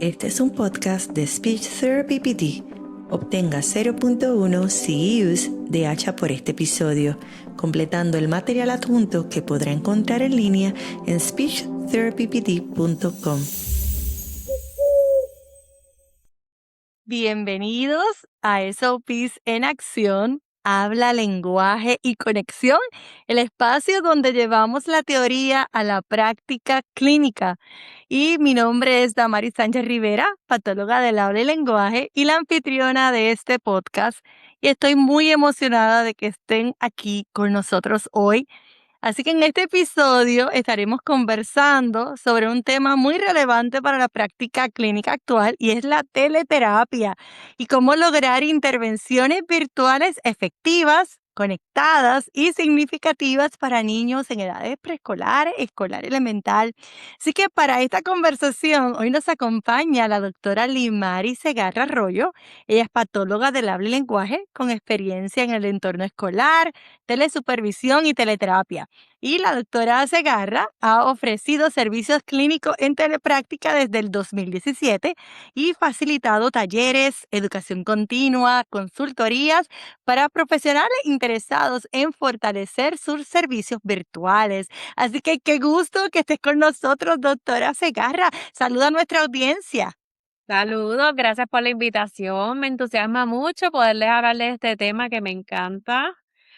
Este es un podcast de Speech Therapy PT. Obtenga 0.1 CEUs de hacha por este episodio, completando el material adjunto que podrá encontrar en línea en speechtherapypt.com. Bienvenidos a SOPs en Acción, Habla, Lenguaje y Conexión, el espacio donde llevamos la teoría a la práctica clínica. Y mi nombre es Damaris Sánchez Rivera, patóloga del habla y lenguaje y la anfitriona de este podcast. Y estoy muy emocionada de que estén aquí con nosotros hoy. Así que en este episodio estaremos conversando sobre un tema muy relevante para la práctica clínica actual y es la teleterapia y cómo lograr intervenciones virtuales efectivas, conectadas y significativas para niños en edades preescolar, escolar elemental. Así que para esta conversación hoy nos acompaña la doctora Limari Segarra Arroyo. Ella es patóloga del habla y lenguaje con experiencia en el entorno escolar, telesupervisión y teleterapia. Y la doctora Segarra ha ofrecido servicios clínicos en telepráctica desde el 2017 y facilitado talleres, educación continua, consultorías para profesionales interesados en fortalecer sus servicios virtuales. Así que qué gusto que estés con nosotros, doctora Segarra. Saluda a nuestra audiencia. Saludos, gracias por la invitación. Me entusiasma mucho poderles hablar de este tema que me encanta.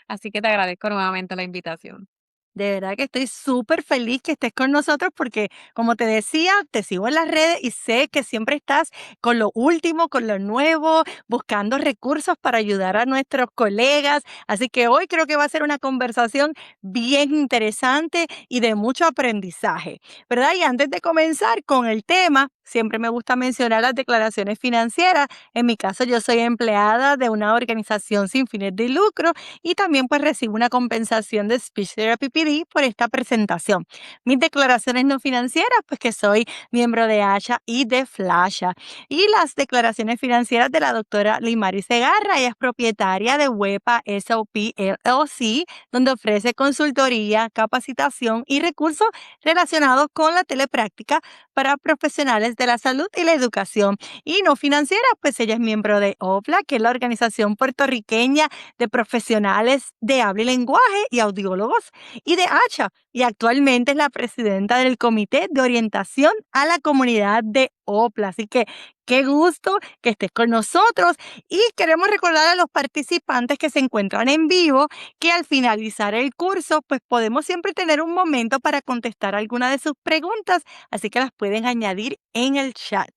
Así que te agradezco nuevamente la invitación. De verdad que estoy súper feliz que estés con nosotros porque, como te decía, te sigo en las redes y sé que siempre estás con lo último, con lo nuevo, buscando recursos para ayudar a nuestros colegas. Así que hoy creo que va a ser una conversación bien interesante y de mucho aprendizaje, ¿verdad? Y antes de comenzar con el tema, siempre me gusta mencionar las declaraciones financieras. En mi caso, yo soy empleada de una organización sin fines de lucro y también pues recibo una compensación de Speech Therapy PD por esta presentación. Mis declaraciones no financieras, pues que soy miembro de ASHA y de FLASHA. Y las declaraciones financieras de la doctora Limari Segarra, ella es propietaria de WEPA SOP LLC, donde ofrece consultoría, capacitación y recursos relacionados con la telepráctica para profesionales de la salud y la educación. Y no financieras, pues ella es miembro de OPLA, que es la organización puertorriqueña de profesionales de habla y lenguaje y audiólogos, y de ACHA, y actualmente es la presidenta del Comité de Orientación a la Comunidad de OPLA. Así que qué gusto que estés con nosotros y queremos recordar a los participantes que se encuentran en vivo que al finalizar el curso, pues podemos siempre tener un momento para contestar alguna de sus preguntas, así que las pueden añadir en el chat.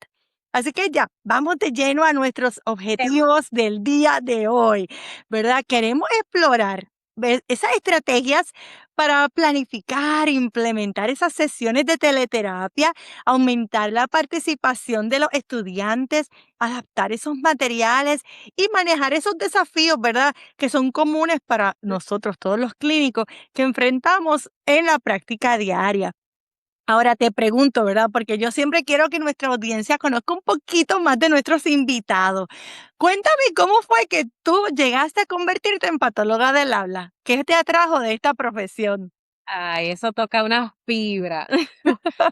Así que ya, vamos de lleno a nuestros objetivos del día de hoy, ¿verdad? Queremos explorar esas estrategias para planificar, implementar esas sesiones de teleterapia, aumentar la participación de los estudiantes, adaptar esos materiales y manejar esos desafíos, ¿verdad? Que son comunes para nosotros, todos los clínicos, que enfrentamos en la práctica diaria. Ahora te pregunto, ¿verdad? Porque yo siempre quiero que nuestra audiencia conozca un poquito más de nuestros invitados. Cuéntame cómo fue que tú llegaste a convertirte en patóloga del habla. ¿Qué te atrajo de esta profesión? Ay, eso toca una fibra.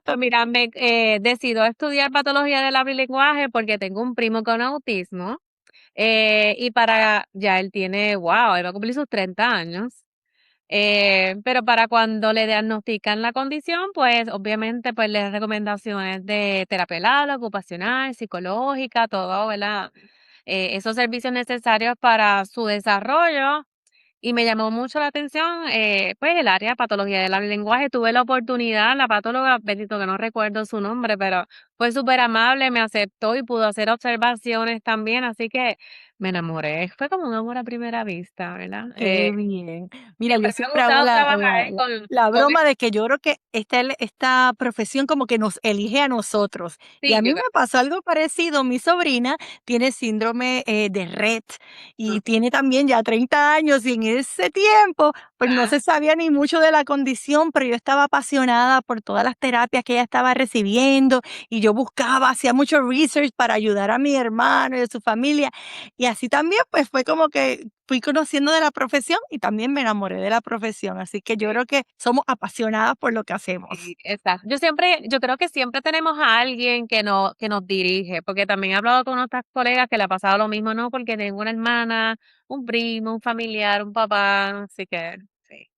Pues mira, me decido estudiar patología del habla y lenguaje porque tengo un primo con autismo. Y ya él tiene, wow, él va a cumplir sus 30 años. Pero para cuando le diagnostican la condición, pues obviamente pues le dan recomendaciones de terapia del habla, ocupacional, psicológica, todo, ¿verdad? Esos servicios necesarios para su desarrollo. Y me llamó mucho la atención, pues el área de patología del habla y lenguaje. Tuve la oportunidad, la patóloga, bendito que no recuerdo su nombre, pero fue súper amable, me aceptó y pudo hacer observaciones también, así que me enamoré. Fue como un amor a primera vista, ¿verdad? Qué bien. Mira, yo Siempre me ha siempre hago gustado la, trabajar, la, la- con la con broma de que yo creo que esta profesión como que nos elige a nosotros. Y sí, a mí yo me pasó algo parecido. Mi sobrina tiene síndrome de Rett y también. tiene también ya 30 años y en ese tiempo pues no se sabía ni mucho de la condición, pero yo estaba apasionada por todas las terapias que ella estaba recibiendo y yo buscaba, hacía mucho research para ayudar a mi hermano y a su familia. Y así también, pues fue como que fui conociendo de la profesión y también me enamoré de la profesión. Así que yo Sí. creo que somos apasionadas por lo que hacemos. Sí, exacto. Yo creo que siempre tenemos a alguien que nos dirige, porque también he hablado con otras colegas que le ha pasado lo mismo, ¿no? Porque tengo una hermana, un primo, un familiar, un papá, así que sí.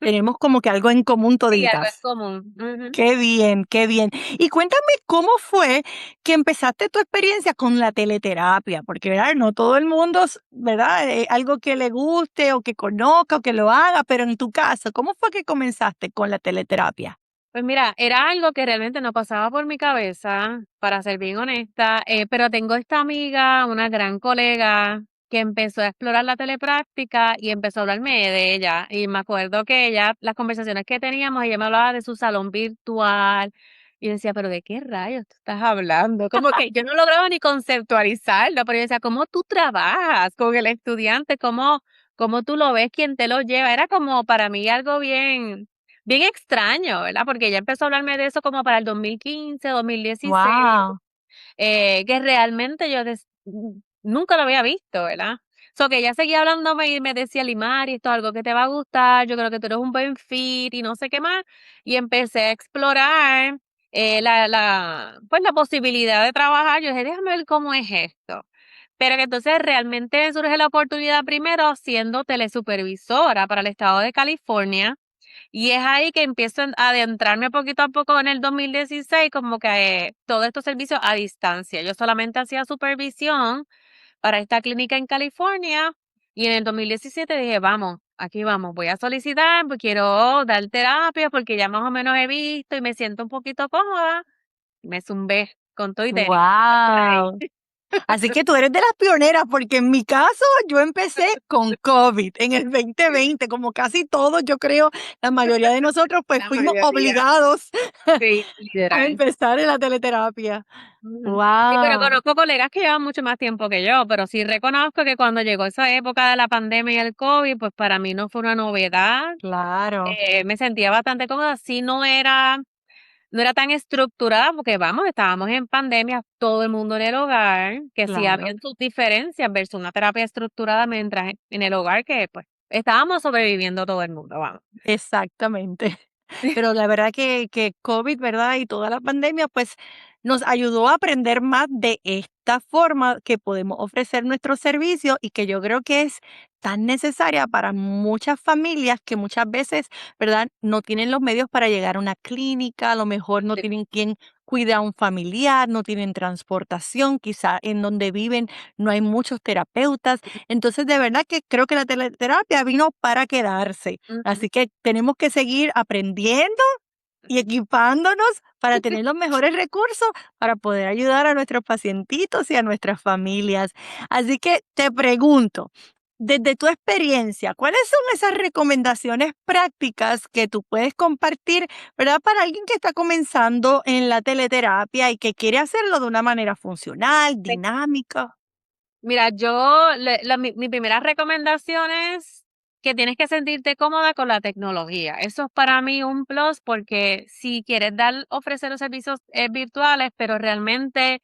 Tenemos como que algo en común Sí, algo es toditas. común. Ujú. Qué bien, qué bien. Y cuéntame cómo fue que empezaste tu experiencia con la teleterapia, porque ¿verdad? No todo el mundo, ¿verdad? Algo que le guste o que conozca o que lo haga, pero en tu caso, ¿cómo fue que comenzaste con la teleterapia? Pues mira, era algo que realmente no pasaba por mi cabeza, para ser bien honesta, pero tengo esta amiga, una gran colega, que empezó a explorar la telepráctica y empezó a hablarme de ella. Y me acuerdo que ella, las conversaciones que teníamos, ella me hablaba de su salón virtual. Y yo decía, pero ¿de qué rayos tú estás hablando? Como que yo no lograba ni conceptualizarlo, pero yo decía, ¿cómo tú trabajas con el estudiante? ¿Cómo tú lo ves? ¿Quién te lo lleva? Era como para mí algo bien extraño, ¿verdad? Porque ella empezó a hablarme de eso como para el 2015, 2016, Wow, que realmente nunca lo había visto, ¿verdad? So que ella seguía hablándome y me decía, Limari, esto es algo que te va a gustar, yo creo que tú eres un buen fit y no sé qué más. Y empecé a explorar pues la posibilidad de trabajar. Yo dije, déjame ver cómo es esto. Pero que entonces realmente surge la oportunidad primero siendo telesupervisora para el estado de California y es ahí que empiezo a adentrarme poquito a poco en el 2016, como que todos estos servicios a distancia. Yo solamente hacía supervisión para esta clínica en California y en el 2017 dije, vamos, aquí vamos, voy a solicitar, pues quiero dar terapia porque ya más o menos he visto y me siento un poquito cómoda. Me zumbé con todo y tenis. Por ahí. wow. Así que tú eres de las pioneras, porque en mi caso yo empecé con COVID en el 2020, como casi todos, yo creo, la mayoría de nosotros pues La fuimos mayoría. obligados Sí, a literal. empezar en la teleterapia. Ujú. Sí, pero Wow, conozco colegas que llevan mucho más tiempo que yo, pero sí reconozco que cuando llegó esa época de la pandemia y el COVID, pues para mí no fue una novedad. claro, Me sentía bastante cómoda. Sí, no era tan estructurada, porque vamos, estábamos en pandemia, todo el mundo en el hogar, que sí claro, habían sus diferencias versus una terapia estructurada mientras en el hogar que pues estábamos sobreviviendo todo el mundo, vamos. exactamente. Pero la verdad que COVID, ¿verdad? Y toda la pandemia, pues nos ayudó a aprender más de esta forma que podemos ofrecer nuestros servicios y que yo creo que es tan necesaria para muchas familias que muchas veces, ¿verdad? No tienen los medios para llegar a una clínica, a lo mejor no tienen quien cuide a un familiar, no tienen transportación, quizá en donde viven no hay muchos terapeutas. Entonces, de verdad que creo que la teleterapia vino para quedarse. Ujú. Así que tenemos que seguir aprendiendo y equipándonos para tener los mejores recursos para poder ayudar a nuestros pacientitos y a nuestras familias. Así que te pregunto, desde tu experiencia, ¿cuáles son esas recomendaciones prácticas que tú puedes compartir, ¿verdad? Para alguien que está comenzando en la teleterapia y que quiere hacerlo de una manera funcional, dinámica. Mira, mi primera recomendación es que tienes que sentirte cómoda con la tecnología. Eso es para mí un plus porque si quieres ofrecer los servicios virtuales, pero realmente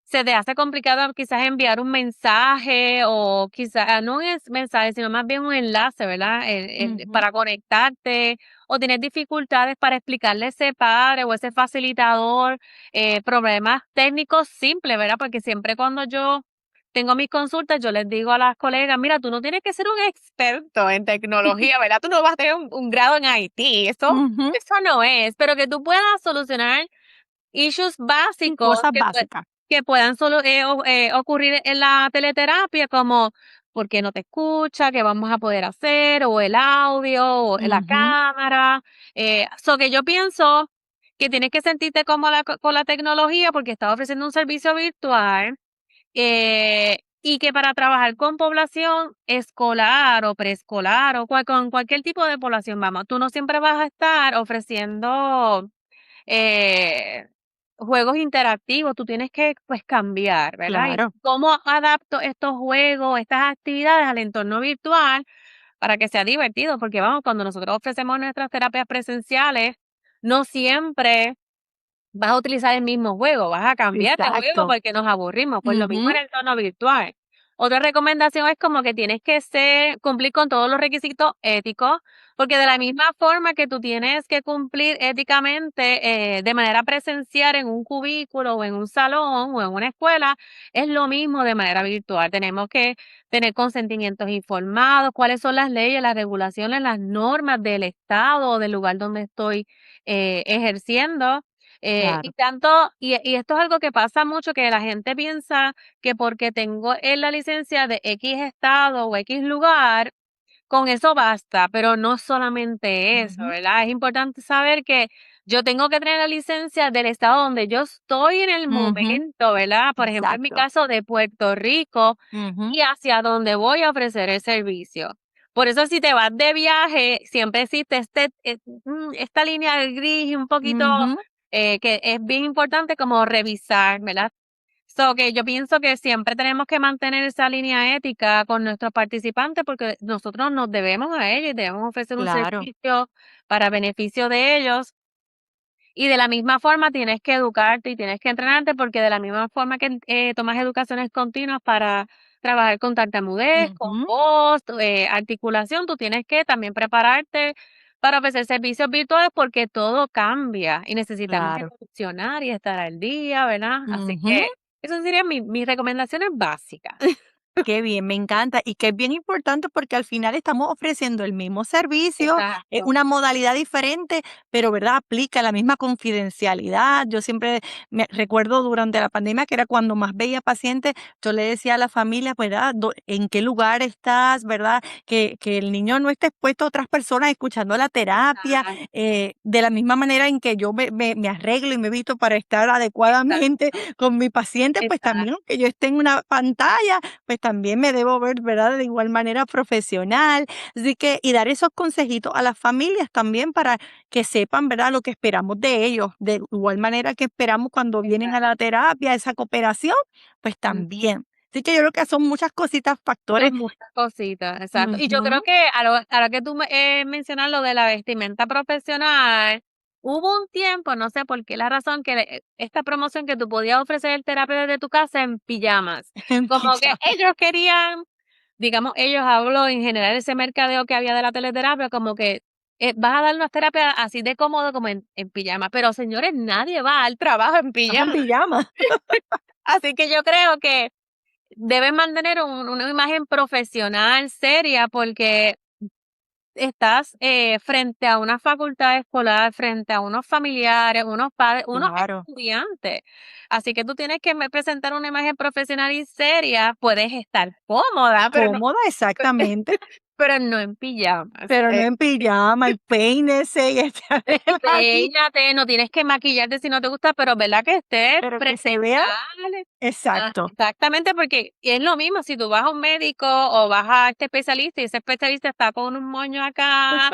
se te hace complicado quizás enviar un mensaje o quizás no es mensaje, sino más bien un enlace, ¿verdad? Ujú, Para conectarte o tienes dificultades para explicarle a ese padre o ese facilitador problemas técnicos simples, ¿verdad? Porque siempre cuando yo tengo mis consultas, yo les digo a las colegas, mira, tú no tienes que ser un experto en tecnología, ¿verdad? Tú no vas a tener un grado en IT, ujú, eso no es, pero que tú puedas solucionar issues sí, básicos cosas básicas. que puedan solo ocurrir en la teleterapia, como por qué no te escucha, qué vamos a poder hacer, o el audio, o la Ujú, cámara. Que yo pienso que tienes que sentirte cómoda con la tecnología porque estás ofreciendo un servicio virtual y que para trabajar con población escolar o preescolar o con cualquier tipo de población, vamos, tú no siempre vas a estar ofreciendo eh, juegos interactivos, tú tienes que, pues, cambiar, ¿verdad? Y claro. cómo adapto estos juegos, estas actividades al entorno virtual para que sea divertido, porque vamos, cuando nosotros ofrecemos nuestras terapias presenciales, no siempre vas a utilizar el mismo juego, vas a cambiar de juego Exacto. porque nos aburrimos, pues lo mismo Ujú, en el entorno virtual. Otra recomendación es como que tienes que cumplir con todos los requisitos éticos, porque de la misma forma que tú tienes que cumplir éticamente de manera presencial en un cubículo o en un salón o en una escuela, es lo mismo de manera virtual. Tenemos que tener consentimientos informados, cuáles son las leyes, las regulaciones, las normas del estado o del lugar donde estoy ejerciendo. Y Claro. tanto, y esto es algo que pasa mucho, que la gente piensa que porque tengo la licencia de X estado o X lugar, con eso basta, pero no solamente eso, Ujú, ¿verdad? Es importante saber que yo tengo que tener la licencia del estado donde yo estoy en el ujú, momento, ¿verdad? Por ejemplo, en mi exacto. caso de Puerto Rico Ujú, y hacia donde voy a ofrecer el servicio. Por eso si te vas de viaje, siempre existe esta línea gris un poquito ujú, que es bien importante como revisar, ¿verdad? So, que yo pienso que siempre tenemos que mantener esa línea ética con nuestros participantes porque nosotros nos debemos a ellos y debemos ofrecer un claro. servicio para beneficio de ellos. Y de la misma forma tienes que educarte y tienes que entrenarte porque de la misma forma que tomas educaciones continuas para trabajar con tartamudez, con Ujú, voz, articulación, tú tienes que también prepararte para ofrecer servicios virtuales porque todo cambia y necesitamos claro. evolucionar y estar al día, ¿verdad? Así Ujú. que esas serían mis recomendaciones básicas. Qué bien, me encanta y que es bien importante porque al final estamos ofreciendo el mismo servicio, Exacto. una modalidad diferente, pero ¿verdad? Aplica la misma confidencialidad. Yo siempre me recuerdo durante la pandemia que era cuando más veía pacientes, yo le decía a la familia, ¿verdad? ¿En qué lugar estás? ¿Verdad? Que el niño no esté expuesto a otras personas escuchando la terapia, Exacto, de la misma manera en que yo me arreglo y me visto para estar adecuadamente exacto, con mi paciente, pues también exacto, aunque yo esté en una pantalla pues también me debo ver, ¿verdad? De igual manera profesional. Así que, y dar esos consejitos a las familias también para que sepan, ¿verdad? Lo que esperamos de ellos. De igual manera que esperamos cuando vienen a exacto. la terapia, esa cooperación, pues también. Así que yo creo que son muchas cositas, factores. Son muchas cositas, exacto. Y yo Ujú. creo que ahora que tú mencionas lo de la vestimenta profesional, hubo un tiempo, no sé por qué la razón, que esta promoción que tú podías ofrecer terapia desde tu casa en pijamas. En Como que pijama. ellos querían, digamos, ellos hablo en general ese mercadeo que había de la teleterapia, como que vas a darnos terapia así de cómodo como en pijama. Pero señores, nadie va al trabajo en Ajá, en pijama. pijama. Así que yo creo que debes mantener una imagen profesional seria porque estás frente a una facultad escolar, frente a unos familiares, unos padres, unos Claro. estudiantes. Así que tú tienes que presentar una imagen profesional y seria. Puedes estar cómoda, Cómoda, exactamente. pero no en pijamas. Pero no en pijama y peínese y esté arregladita, Peínate, no tienes que maquillarte si no te gusta, pero ¿verdad que estés pero que se vea presentable? exacto. Exactamente, porque es lo mismo si tú vas a un médico o vas a este especialista y ese especialista está con un moño acá,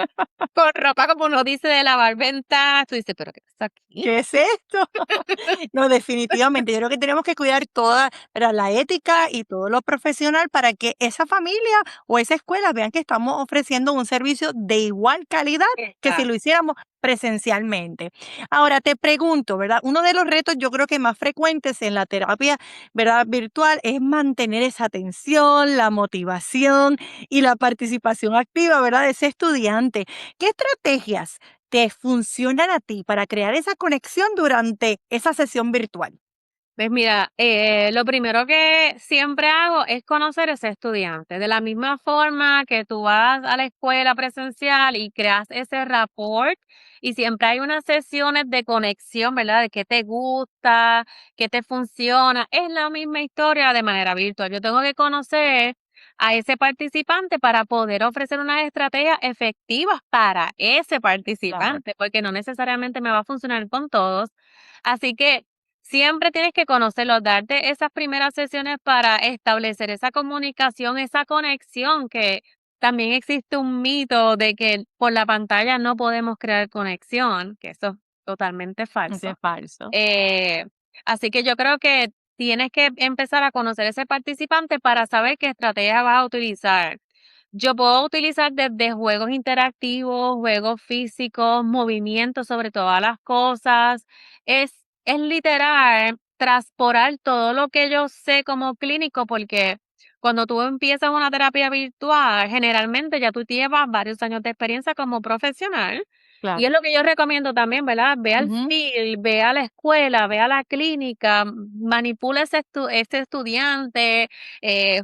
con ropa como uno dice de lavar ventanas, tú dices, pero ¿qué pasa aquí? ¿Qué es esto? No, definitivamente. Yo creo que tenemos que cuidar toda, ¿verdad? La ética y todo lo profesional para que esa familia o esa escuela vean que estamos ofreciendo un servicio de igual calidad que si lo Exacto. hiciéramos presencialmente. Ahora te pregunto, ¿verdad? Uno de los retos yo creo que más frecuentes en la terapia, ¿verdad? Virtual es mantener esa atención, la motivación y la participación activa, ¿verdad? De ese estudiante. ¿Qué estrategias te funcionan a ti para crear esa conexión durante esa sesión virtual? Pues mira, lo primero que siempre hago es conocer a ese estudiante. De la misma forma que tú vas a la escuela presencial y creas ese rapport, y siempre hay unas sesiones de conexión, ¿verdad? De qué te gusta, qué te funciona. Es la misma historia de manera virtual. Yo tengo que conocer a ese participante para poder ofrecer unas estrategias efectivas para ese Claro. participante, porque no necesariamente me va a funcionar con todos. Así que siempre tienes que conocerlos, darte esas primeras sesiones para establecer esa comunicación, esa conexión, que también existe un mito de que por la pantalla no podemos crear conexión, que eso es totalmente Eso falso. es falso. Eh, Así que yo creo que tienes que empezar a conocer ese participante para saber qué estrategia vas a utilizar. Yo puedo utilizar desde juegos interactivos, juegos físicos, movimientos sobre todas las cosas. Es literal transportar todo lo que yo sé como clínico, porque cuando tú empiezas una terapia virtual, generalmente ya tú llevas varios años de experiencia como profesional. Y Claro. es lo que yo recomiendo también, ¿verdad? Ve al Ujú. field, ve a la escuela, ve a la clínica, manipula ese estudiante,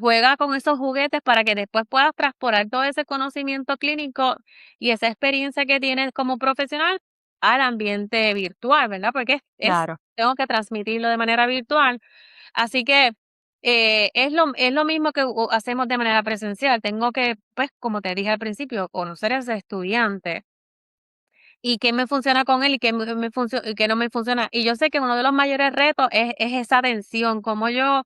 juega con esos juguetes para que después puedas transportar todo ese conocimiento clínico y esa experiencia que tienes como profesional al ambiente virtual, ¿verdad? Porque Claro. tengo que transmitirlo de manera virtual. Así que es lo mismo que hacemos de manera presencial. Tengo que, pues, como te dije al principio, conocer a ese estudiante y qué me funciona con él y y qué no me funciona. Y yo sé que uno de los mayores retos es esa atención, como yo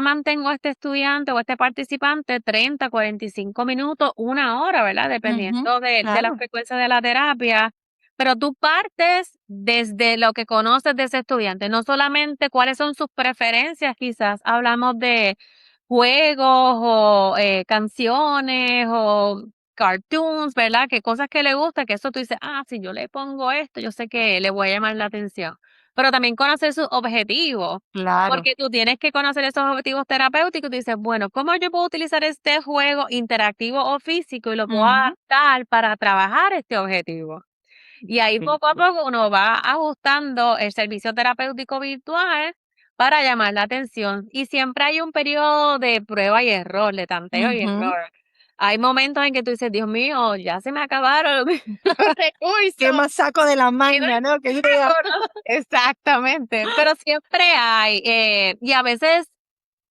mantengo a este estudiante o a este participante 30, 45 minutos, una hora, ¿verdad? Ujú. Dependiendo de la Claro. frecuencia de la terapia. Pero tú partes desde lo que conoces de ese estudiante, no solamente cuáles son sus preferencias, quizás hablamos de juegos o canciones o cartoons, ¿verdad? Que cosas que le gusta, que eso tú dices, si yo le pongo esto, yo sé que le voy a llamar la atención. Pero también conocer sus objetivos. Claro. Porque tú tienes que conocer esos objetivos terapéuticos. Tú dices, bueno, ¿cómo yo puedo utilizar este juego interactivo o físico y lo puedo Ujú. adaptar para trabajar este objetivo? Y ahí Sí. poco a poco uno va ajustando el servicio terapéutico virtual para llamar la atención. Y siempre hay un periodo de prueba y error, de tanteo y Ujú. error. Hay momentos en que tú dices, Dios mío, ya se me acabaron los ¿Qué recursos. más saco de la Y no manga, no? Que diga. exactamente, pero siempre hay, y a veces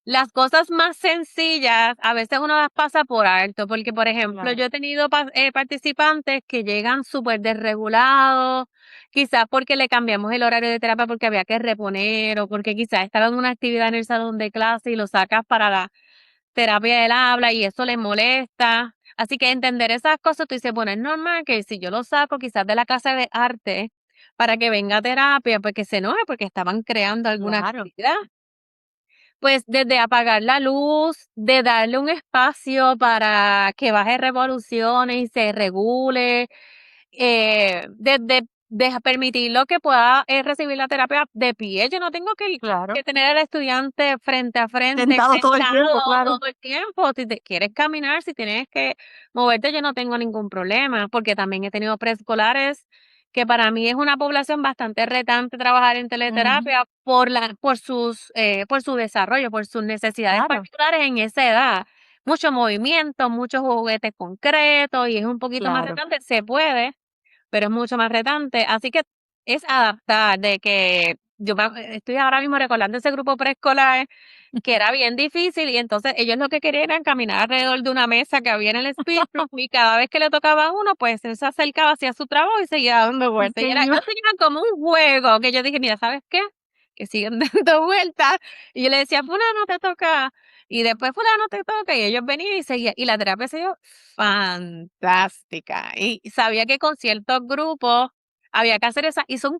las cosas más sencillas, a veces uno las pasa por alto, porque, por ejemplo, Claro. yo he tenido participantes que llegan súper desregulados, quizás porque le cambiamos el horario de terapia porque había que reponer, o porque quizás estaba en una actividad en el salón de clase y lo sacas para la terapia del habla y eso le molesta. Así que entender esas cosas, tú dices, bueno, es normal que si yo lo saco quizás de la casa de arte para que venga a terapia, pues que se enoje porque estaban creando alguna Claro. actividad. Pues desde apagar la luz, de darle un espacio para que baje revoluciones y se regule, desde permitirlo que pueda recibir la terapia de pie. Yo no tengo Claro. que tener al estudiante frente a frente, Sentado todo el sentado tiempo, claro. todo el tiempo. Si te quieres caminar, si tienes que moverte, yo no tengo ningún problema, porque también he tenido preescolares que para mí es una población bastante retante trabajar en Ujú. teleterapia por su desarrollo, por sus necesidades Claro. particulares en esa edad. Mucho movimiento, muchos juguetes concretos y es un poquito más Claro. retante, se puede, pero es mucho más retante. Así que es adaptar de que estoy ahora mismo recordando ese grupo preescolar que era bien difícil y entonces ellos lo que querían era caminar alrededor de una mesa que había en el speed room y cada vez que le tocaba a uno, pues él se acercaba, hacía su trabajo y seguía dando Y vueltas. se Y iba. ellos tenían como un juego que yo dije, mira, ¿sabes qué? Que siguen dando vueltas. Y yo le decía, fulano te toca. Y después fulano te toca. Y ellos venían y seguían. Y la terapia se dio fantástica. Y sabía que con ciertos grupos había que hacer esa. Y son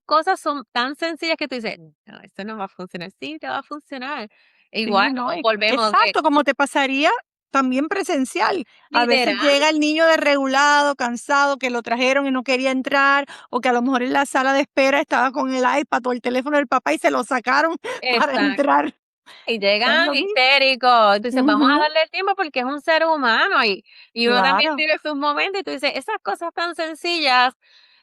tan sencillas que tú dices, no, esto no va a funcionar. Sí, te va a funcionar. E igual, Sí, no, volvemos, exacto, como te pasaría también presencial. A veces literal, llega el niño desregulado, cansado, que lo trajeron y no quería entrar, o que a lo mejor en la sala de espera estaba con el iPad o el teléfono del papá y se lo sacaron para exacto. entrar. Y Es llegan lo mismo. histéricos. Tú dices, vamos a Ujú. darle el tiempo porque es un ser humano y uno también Claro. tiene sus momentos. Y tú dices, esas cosas tan sencillas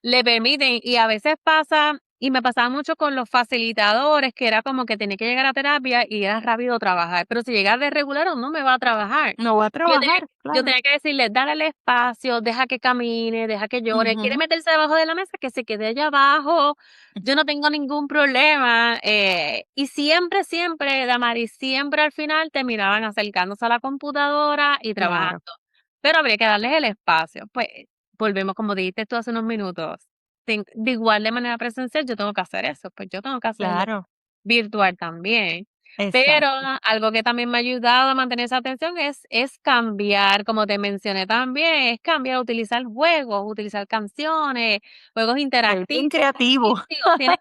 le permiten. Y a veces pasa, y me pasaba mucho con los facilitadores, que era como que tenía que llegar a terapia y era rápido trabajar. Pero si llegas de regular, no me va a trabajar. No va a Yo tenía, trabajar, yo claro. tenía que decirle, dale el espacio, deja que camine, deja que llore. Quiere Ujú. meterse debajo de la mesa, que se quede allá abajo. Yo no tengo ningún problema. Y siempre, siempre, Damaris, siempre al final terminaban acercándose a la computadora y Claro, trabajando. Pero habría que darles el espacio. Pues volvemos, como dijiste tú hace unos minutos. De igual de manera presencial, yo tengo que hacer eso. Pues yo tengo que hacerlo claro, virtual también. Pero exacto. algo que también me ha ayudado a mantener esa atención es cambiar, como te mencioné también, es cambiar, utilizar juegos, utilizar canciones, juegos Ser interactivos. bien creativo. Digo,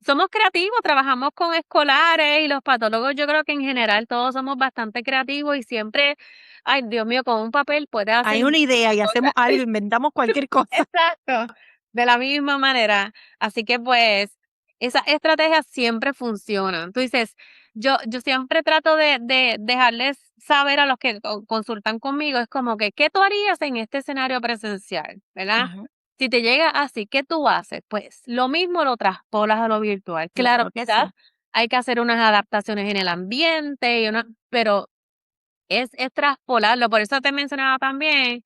somos creativos, trabajamos con escolares y los patólogos, yo creo que en general todos somos bastante creativos y siempre, ay, Dios mío, con un papel puedes hacer Hay una idea y hacemos cosas. algo, inventamos cualquier cosa. Exacto, de la misma manera. Así que pues Esas estrategias siempre funcionan. Tú dices, yo siempre trato de dejarles saber a los que consultan conmigo, es como que, ¿qué tú harías en este escenario presencial? ¿Verdad? Ujú, Si te llega así, ¿qué tú haces? Pues lo mismo lo traspolas a lo virtual. Claro, claro que quizás sí. hay que hacer unas adaptaciones en el ambiente, pero es traspolarlo. Por eso te mencionaba también,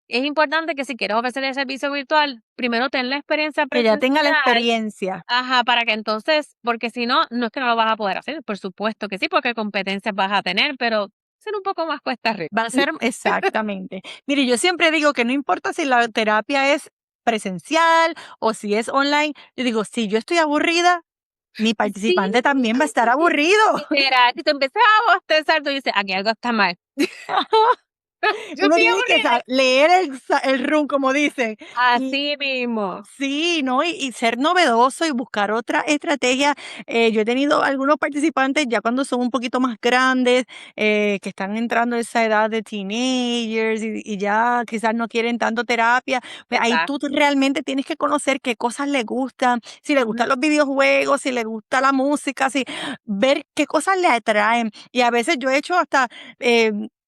es importante que si quieres ofrecer el servicio virtual, primero ten la experiencia Que ya presencial. tenga la experiencia. Ajá, para que entonces, porque si no, no es que no lo vas a poder hacer, por supuesto que sí, porque competencias vas a tener, pero ser un poco más cuesta arriba. Va a ser exactamente. Mire, yo siempre digo que no importa si la terapia es presencial o si es online, yo digo, si yo estoy aburrida, mi Sí, participante también va a estar aburrido. literal, si te empiezas a bostezar, tú dices, aquí algo está mal. Yo Uno estoy tiene que aburrida. leer el room, como dicen. Y Así mismo. sí, ¿no? Y ser novedoso y buscar otra estrategia. Yo he tenido algunos participantes ya cuando son un poquito más grandes, que están entrando en esa edad de teenagers y ya quizás no quieren tanto terapia. Pues ahí tú Exacto. realmente tienes que conocer qué cosas les gustan, si les Ujú. gustan los videojuegos, si les gusta la música, si ver qué cosas le atraen. Y a veces yo he hecho hasta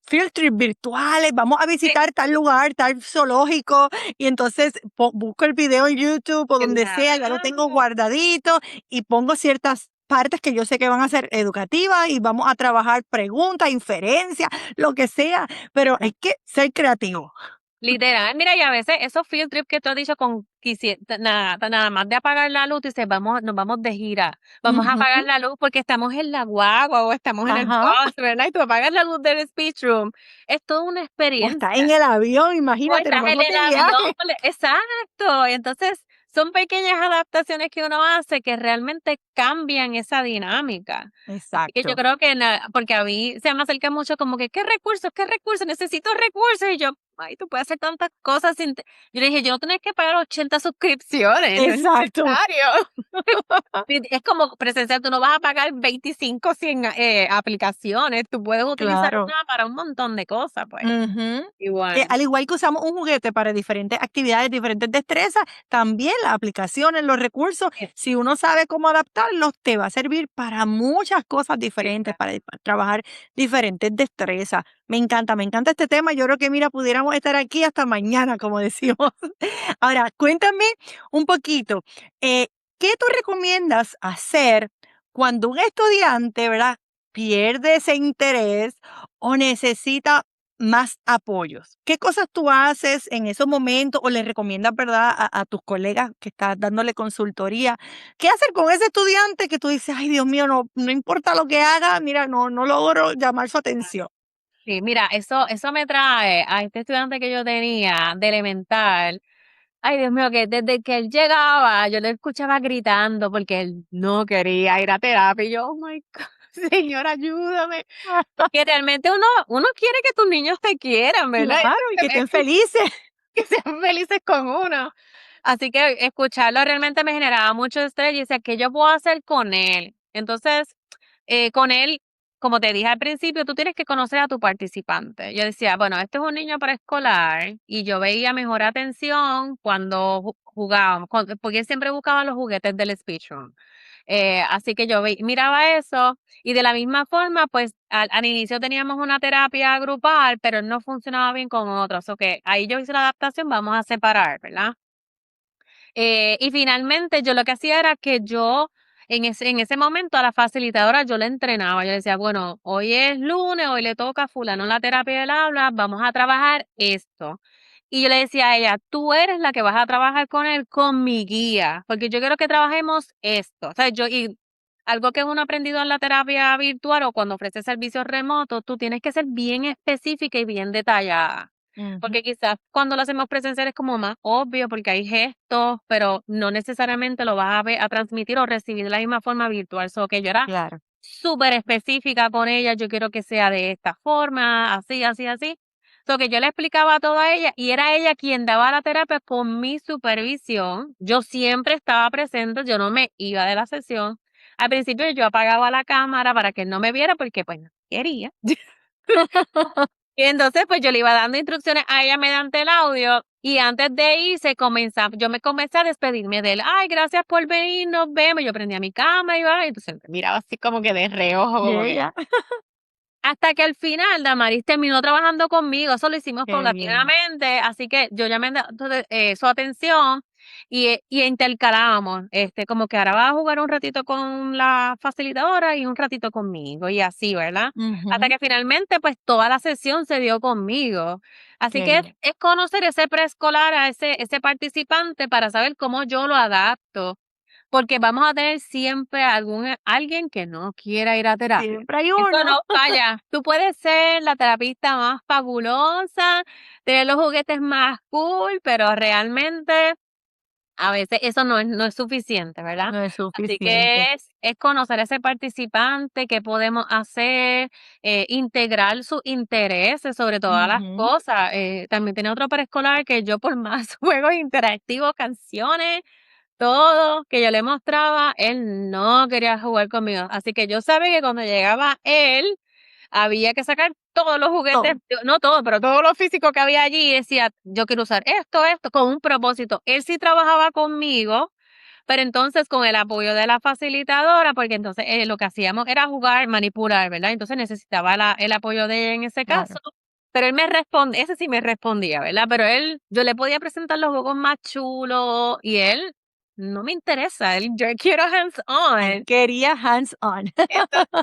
field trips virtuales, vamos a Sí, visitar tal lugar, tal zoológico, y entonces busco el video en YouTube o donde sea, ya lo tengo claro. guardadito y pongo ciertas partes que yo sé que van a ser educativas y vamos a trabajar preguntas, inferencias, lo que sea, pero hay que ser creativo. Literal, mira, y a veces esos field trips que tú has dicho con nada más de apagar la luz, dices, nos vamos de gira, vamos a apagar Ujú. la luz porque estamos en la guagua o estamos en el Ajá. bus, ¿verdad? Y tú apagas la luz del speech room. Es toda una O está experiencia. en el avión, O imagínate, nos estás en vamos el de avión, viaje. exacto. Y entonces son pequeñas adaptaciones que uno hace que realmente cambian esa dinámica. Así que yo Exacto. creo que porque a mí se me acerca mucho como que, ¿qué recursos? ¿Qué recursos? Necesito recursos. Y yo, ay, tú puedes hacer tantas cosas sin yo le dije, yo no tenés que pagar 80 suscripciones, no es Exacto. necesario. Sí, es como presencial, tú no vas a pagar 25 100 aplicaciones, tú puedes utilizar Claro. una para un montón de cosas, pues, Ujú. igual. Al igual que usamos un juguete para diferentes actividades, diferentes destrezas, también las aplicaciones, los recursos, si uno sabe cómo adaptarlos, te va a servir para muchas cosas diferentes, para trabajar diferentes destrezas. Me encanta este tema. Yo creo que, mira, pudiéramos estar aquí hasta mañana, como decimos. Ahora, cuéntame un poquito, ¿qué tú recomiendas hacer cuando un estudiante, ¿verdad? Pierde ese interés o necesita más apoyos. ¿Qué cosas tú haces en esos momentos o le recomiendas, verdad, a tus colegas que estás dándole consultoría? ¿Qué hacer con ese estudiante que tú dices, ay, Dios mío, no importa lo que haga, mira, no logro llamar su atención? Sí, mira, eso me trae a este estudiante que yo tenía de elemental. Ay, Dios mío, que desde que él llegaba, yo le escuchaba gritando porque él no quería ir a terapia. Y yo, oh my God, señor, ayúdame. Porque realmente uno quiere que tus niños te quieran, ¿verdad? Claro, y que estén felices. Que sean felices con uno. Así que escucharlo realmente me generaba mucho estrés y decía, ¿qué yo puedo hacer con él? Entonces, con él, como te dije al principio, tú tienes que conocer a tu participante. Yo decía, bueno, este es un niño preescolar y yo veía mejor atención cuando jugábamos, porque él siempre buscaba los juguetes del speech room. Así que yo miraba eso y de la misma forma, pues al inicio teníamos una terapia grupal, pero no funcionaba bien con otros. O que ahí yo hice la adaptación, vamos a separar, ¿verdad? Y finalmente yo lo que hacía era que yo en ese momento a la facilitadora yo le entrenaba. Yo le decía, bueno, hoy es lunes, hoy le toca a fulano la terapia del habla, vamos a trabajar esto. Y yo le decía a ella, tú eres la que vas a trabajar con él, con mi guía, porque yo quiero que trabajemos esto. O sea, y algo que uno ha aprendido en la terapia virtual o cuando ofrece servicios remotos, tú tienes que ser bien específica y bien detallada. Ujú, Porque quizás cuando lo hacemos presencial es como más obvio porque hay gestos, pero no necesariamente lo vas a transmitir o recibir de la misma forma virtual. So que yo era claro. súper específica con ella, yo quiero que sea de esta forma, así, así, así. So que yo le explicaba todo a ella y era ella quien daba la terapia con mi supervisión. Yo siempre estaba presente, yo no me iba de la sesión. Al principio yo apagaba la cámara para que él no me viera porque pues no quería. Y entonces, pues, yo le iba dando instrucciones a ella mediante el audio, y antes de irse yo me comencé a despedirme de él. "Ay, gracias por venir, nos vemos". Yo prendía mi cámara, y entonces me miraba así como que de reojo, Y como que ella, hasta que al final Damaris terminó trabajando conmigo, eso lo hicimos qué bien, paulatinamente, así que yo llamé entonces, su atención y intercalábamos, como que ahora va a jugar un ratito con la facilitadora y un ratito conmigo, y así, ¿verdad? Hasta ujú, que finalmente, pues, toda la sesión se dio conmigo. Así qué que es bien. es conocer ese preescolar, a ese participante para saber cómo yo lo adapto, porque vamos a tener siempre alguien que no quiera ir a terapia. Siempre hay Eso uno. no falla. Tú puedes ser la terapista más fabulosa, tener los juguetes más cool, pero realmente a veces eso no es suficiente, ¿verdad? No es Así suficiente. que es conocer a ese participante, qué podemos hacer, integrar sus intereses sobre todas las Ujú. cosas. También tenía otro preescolar que yo por más juegos interactivos, canciones, todo que yo le mostraba, él no quería jugar conmigo. Así que yo sabía que cuando llegaba él, había que sacar todos los juguetes, Todo, no todo, pero todo lo físico que había allí, y decía: "Yo quiero usar esto", con un propósito. Él sí trabajaba conmigo, pero entonces con el apoyo de la facilitadora, porque entonces, lo que hacíamos era jugar, manipular, ¿verdad? Entonces necesitaba el apoyo de ella en ese caso, claro. pero él ese sí me respondía, ¿verdad? Pero yo le podía presentar los juegos más chulos y él no me interesa, yo quiero hands Él on. quería hands on.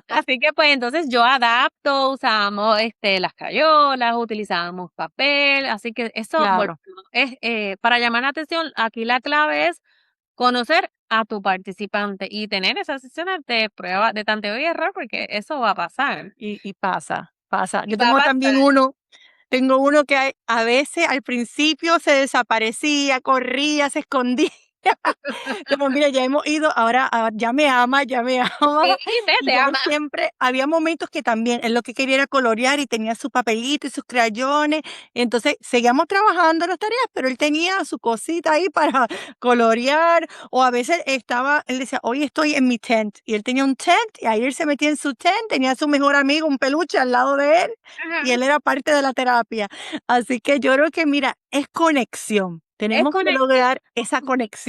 Así que, pues, entonces yo adapto, usábamos, las crayolas, utilizábamos papel, así que eso Claro. volvemos, para llamar la atención, aquí la clave es conocer a tu participante y tener esas sesiones de prueba, de tanteo y error, porque eso va a pasar. Y pasa, pasa. Y Yo va a tengo también pasar. tengo uno que a veces al principio se desaparecía, corría, se escondía. Como mira, ya hemos ido, ahora ya me ama, ya me ama. Sí, Y vete, ya él ama. siempre, había momentos que también él lo que quería era colorear y tenía su papelito y sus crayones. Entonces seguíamos trabajando las tareas, pero él tenía su cosita ahí para colorear. O a veces él decía, hoy estoy en mi tent. Y él tenía un tent y ahí él se metía en su tent, tenía a su mejor amigo, un peluche al lado de él y Ajá. él era parte de la terapia. Así que yo creo que, mira, es conexión. Es Tenemos que conexión. lograr esa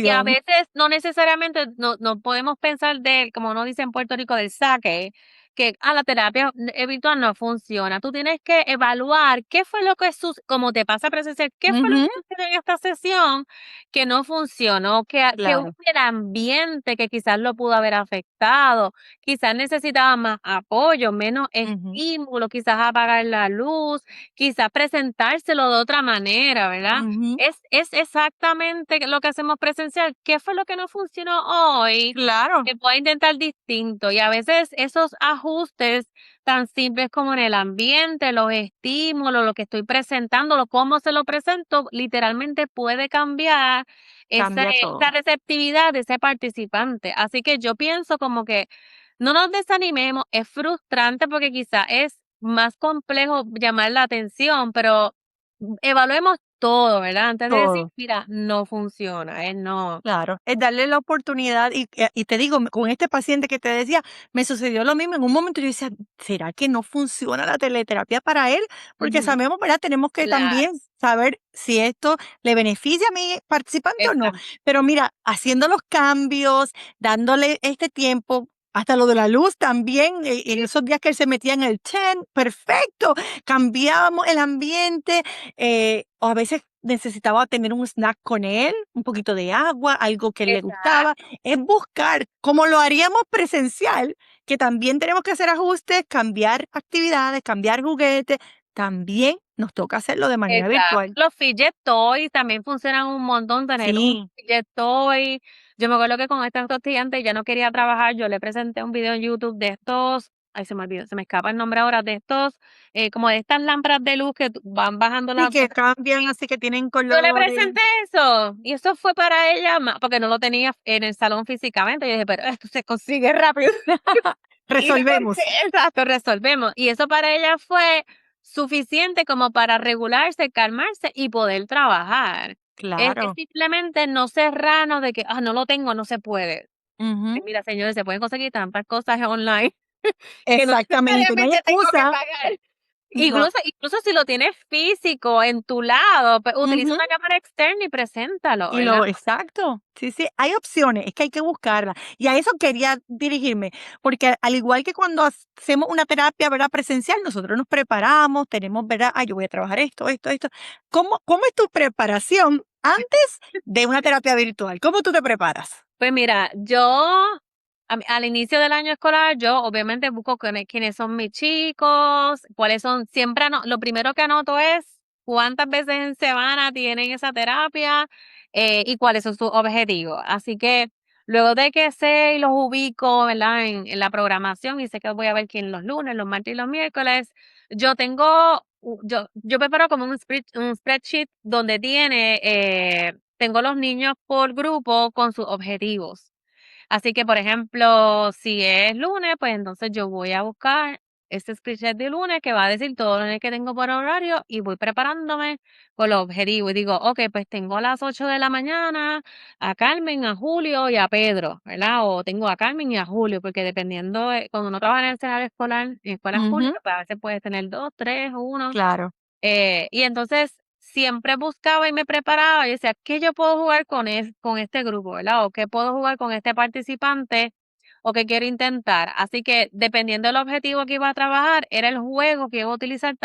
Y a conexión. veces no necesariamente no podemos pensar como uno dice en Puerto Rico, del saque, que, la terapia virtual no funciona. Tú tienes que evaluar qué fue lo que como te pasa presencial, qué fue lo que Ujú, sucedió en esta sesión que no funcionó, que hubo claro. el ambiente que quizás lo pudo haber afectado, quizás necesitaba más apoyo, menos Ujú, estímulo, quizás apagar la luz, quizás presentárselo de otra manera, ¿verdad? ujú. Es exactamente lo que hacemos presencial. ¿Qué fue lo que no funcionó hoy? Claro, Que pueda intentar distinto. Y a veces esos ajustes tan simples como en el ambiente, los estímulos, lo que estoy presentando, cómo se lo presento, literalmente puede cambiar cambia esa todo. receptividad de ese participante. Así que yo pienso como que no nos desanimemos, es frustrante porque quizá es más complejo llamar la atención, pero evaluemos todo, ¿verdad? Antes de decir: Todo. "Mira, no funciona", no. Claro, es darle la oportunidad y te digo, con este paciente que te decía, me sucedió lo mismo. En un momento yo decía, ¿será que no funciona la teleterapia para él? Porque Ujú, sabemos, ¿verdad? Tenemos que claro, también saber si esto le beneficia a mi participante o no. exacto, Pero mira, haciendo los cambios, dándole este tiempo, hasta lo de la luz también, en esos días que él se metía en el tent, perfecto, cambiábamos el ambiente, o a veces necesitaba tener un snack con él, un poquito de agua, algo que le gustaba. exacto, Es buscar, como lo haríamos presencial, que también tenemos que hacer ajustes, cambiar actividades, cambiar juguetes, también nos toca hacerlo de manera exacto. virtual. Los fidget toys también funcionan un montón, tener un Sí, fidget toy. Yo me acuerdo que con esta estudiante ya no quería trabajar, yo le presenté un video en YouTube de estos, ay, se me olvidó, se me escapa el nombre ahora, de estos, como de estas lámparas de luz que van bajando sí la que cambian, así que tienen yo le colores. presenté eso, y eso fue para ella, porque no lo tenía en el salón físicamente. Yo dije: "Pero esto se consigue rápido". Y le Resolvemos. marqué exacto, resolvemos. Y eso para ella fue suficiente como para regularse, calmarse y poder trabajar. Es Claro. simplemente no cerrarnos de que: "No lo tengo, no se puede". Ujú. Mira, señores, se pueden conseguir tantas cosas online que no Exactamente, no hay necesariamente tengo que excusa. pagar. No. Incluso si lo tienes físico en tu lado, pues utiliza Ujú. una cámara externa y preséntalo, Y ¿verdad? lo exacto. Sí, sí, hay opciones, es que hay que buscarlas. Y a eso quería dirigirme, porque al igual que cuando hacemos una terapia, ¿verdad?, presencial, nosotros nos preparamos, tenemos, ¿verdad? Yo voy a trabajar esto, esto, esto. ¿Cómo es tu preparación antes de una terapia virtual? ¿Cómo tú te preparas? Pues mira, al inicio del año escolar, yo obviamente busco quiénes son mis chicos, cuáles son, lo primero que anoto es cuántas veces en semana tienen esa terapia y cuáles son sus objetivos. Así que luego de que sé y los ubico, ¿verdad? En la programación y sé que voy a ver quién los lunes, los martes y los miércoles, yo preparo como un spreadsheet donde tengo los niños por grupo con sus objetivos. Así que, por ejemplo, si es lunes, pues entonces yo voy a buscar este spreadsheet de lunes que va a decir todo lo que tengo por horario y voy preparándome con los objetivos. Y digo, ok, pues tengo a las 8 de la mañana a Carmen, a Julio y a Pedro, ¿verdad? O tengo a Carmen y a Julio, porque dependiendo, cuando uno trabaja en el escenario escolar, en escuelas Ujú, públicas, pues a veces puedes tener dos, tres, uno. claro. Y entonces siempre buscaba y me preparaba y decía, ¿qué yo puedo jugar con este grupo, verdad? O qué puedo jugar con este participante o qué quiero intentar. Así que dependiendo del objetivo que iba a trabajar, era el juego que iba a utilizar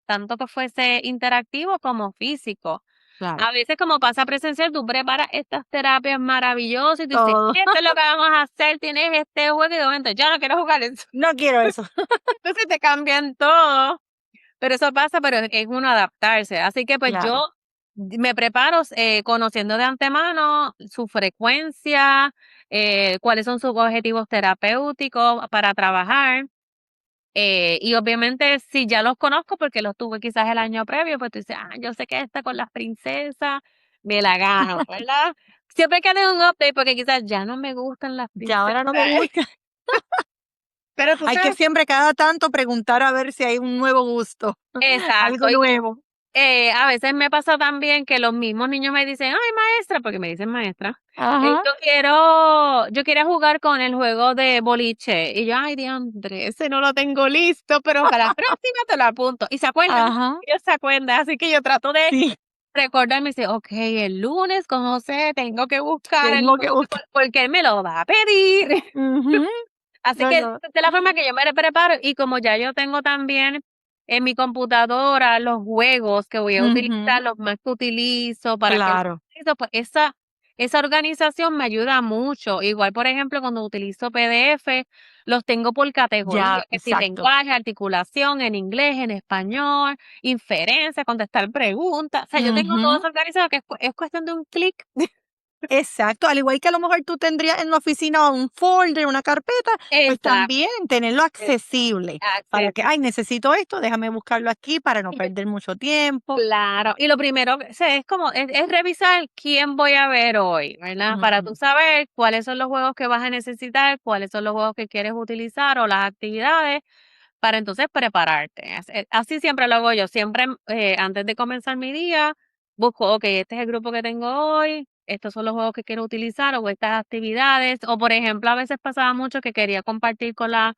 tanto que fuese interactivo como físico. Claro. A veces como pasa presencial, tú preparas estas terapias maravillosas y tú dices, Todo. esto es lo que vamos a hacer, tienes este juego y de momento, yo no quiero jugar eso. No quiero eso. Entonces te cambian todo. Pero eso pasa, pero es uno adaptarse. Así que, pues, Claro. yo me preparo, conociendo de antemano su frecuencia, cuáles son sus objetivos terapéuticos para trabajar. Y obviamente, si ya los conozco, porque los tuve quizás el año previo, pues tú dices: "Ah, yo sé que esta con las princesas me la gano", ¿verdad? Siempre hay que hacer un update, porque quizás ya no me gustan las Ya princesas. ahora no me gusta. Pero tú Hay que sabes. siempre cada tanto preguntar a ver si hay un nuevo gusto, Exacto. algo nuevo. A veces me pasa también que los mismos niños me dicen: "Ay, maestra", porque me dicen maestra, Ajá. yo quiero jugar con el juego de boliche. Y yo: "Ay, diantre, ese no lo tengo listo, pero para la próxima te lo apunto". Y se acuerdan, Ajá. ellos se acuerdan, así que yo trato de Sí, recordarme, y dice: "Okey, el lunes con José tengo que buscar el tengo que juego buscar. porque él me lo va a pedir". Ujú. Así No, que no. de la forma que yo me preparo y como ya yo tengo también en mi computadora los juegos que voy a utilizar, Ujú. los más que utilizo, para qué los Claro. utilizo, pues esa organización me ayuda mucho. Igual, por ejemplo, cuando utilizo PDF, los tengo por categoría, Ya, que si exacto. lenguaje, articulación, en inglés, en español, inferencia, contestar preguntas. O sea, yo tengo todo Ujú. eso organizado que es cuestión de un clic. Exacto, al igual que a lo mejor tú tendrías en la oficina un folder, una carpeta, pues Exacto. también tenerlo accesible para que, ay, necesito esto, déjame buscarlo aquí para no perder mucho tiempo. Claro, y lo primero o sea, es revisar quién voy a ver hoy, ¿verdad? Para tú Ujú. saber cuáles son los juegos que vas a necesitar, cuáles son los juegos que quieres utilizar o las actividades para entonces prepararte. Así siempre lo hago yo, siempre, antes de comenzar mi día, busco, okey, este es el grupo que tengo hoy, estos son los juegos que quiero utilizar o estas actividades, o por ejemplo, a veces pasaba mucho que quería compartir con la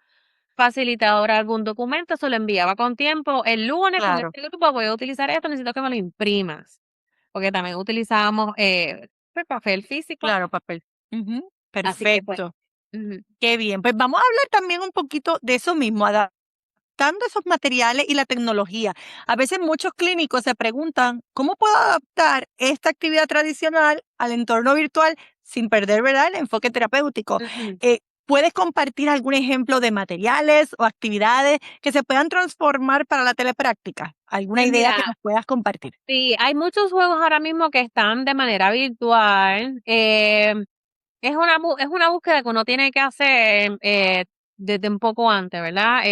facilitadora algún documento, se lo enviaba con tiempo. El lunes con Claro, este grupo voy a utilizar esto, necesito que me lo imprimas, porque también utilizábamos, pues, papel físico, claro, papel. Ujú. así que, pues, Perfecto, ujú. qué bien. Pues vamos a hablar también un poquito de eso mismo, adaptando esos materiales y la tecnología. A veces muchos clínicos se preguntan, ¿cómo puedo adaptar esta actividad tradicional al entorno virtual sin perder, ¿verdad?, el enfoque terapéutico? Ujú. ¿Puedes compartir algún ejemplo de materiales o actividades que se puedan transformar para la telepráctica? ¿Alguna Pues idea que mira, nos puedas compartir? sí, hay muchos juegos ahora mismo que están de manera virtual, es una búsqueda que uno tiene que hacer, desde un poco antes, ¿verdad?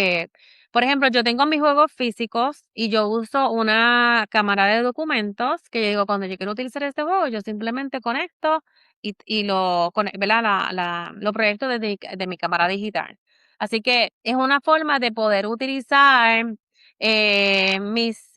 Por ejemplo, yo tengo mis juegos físicos y yo uso una cámara de documentos que yo digo, cuando yo quiero utilizar este juego, yo simplemente conecto y ¿verdad? Lo proyecto desde mi cámara digital. Así que es una forma de poder utilizar, mis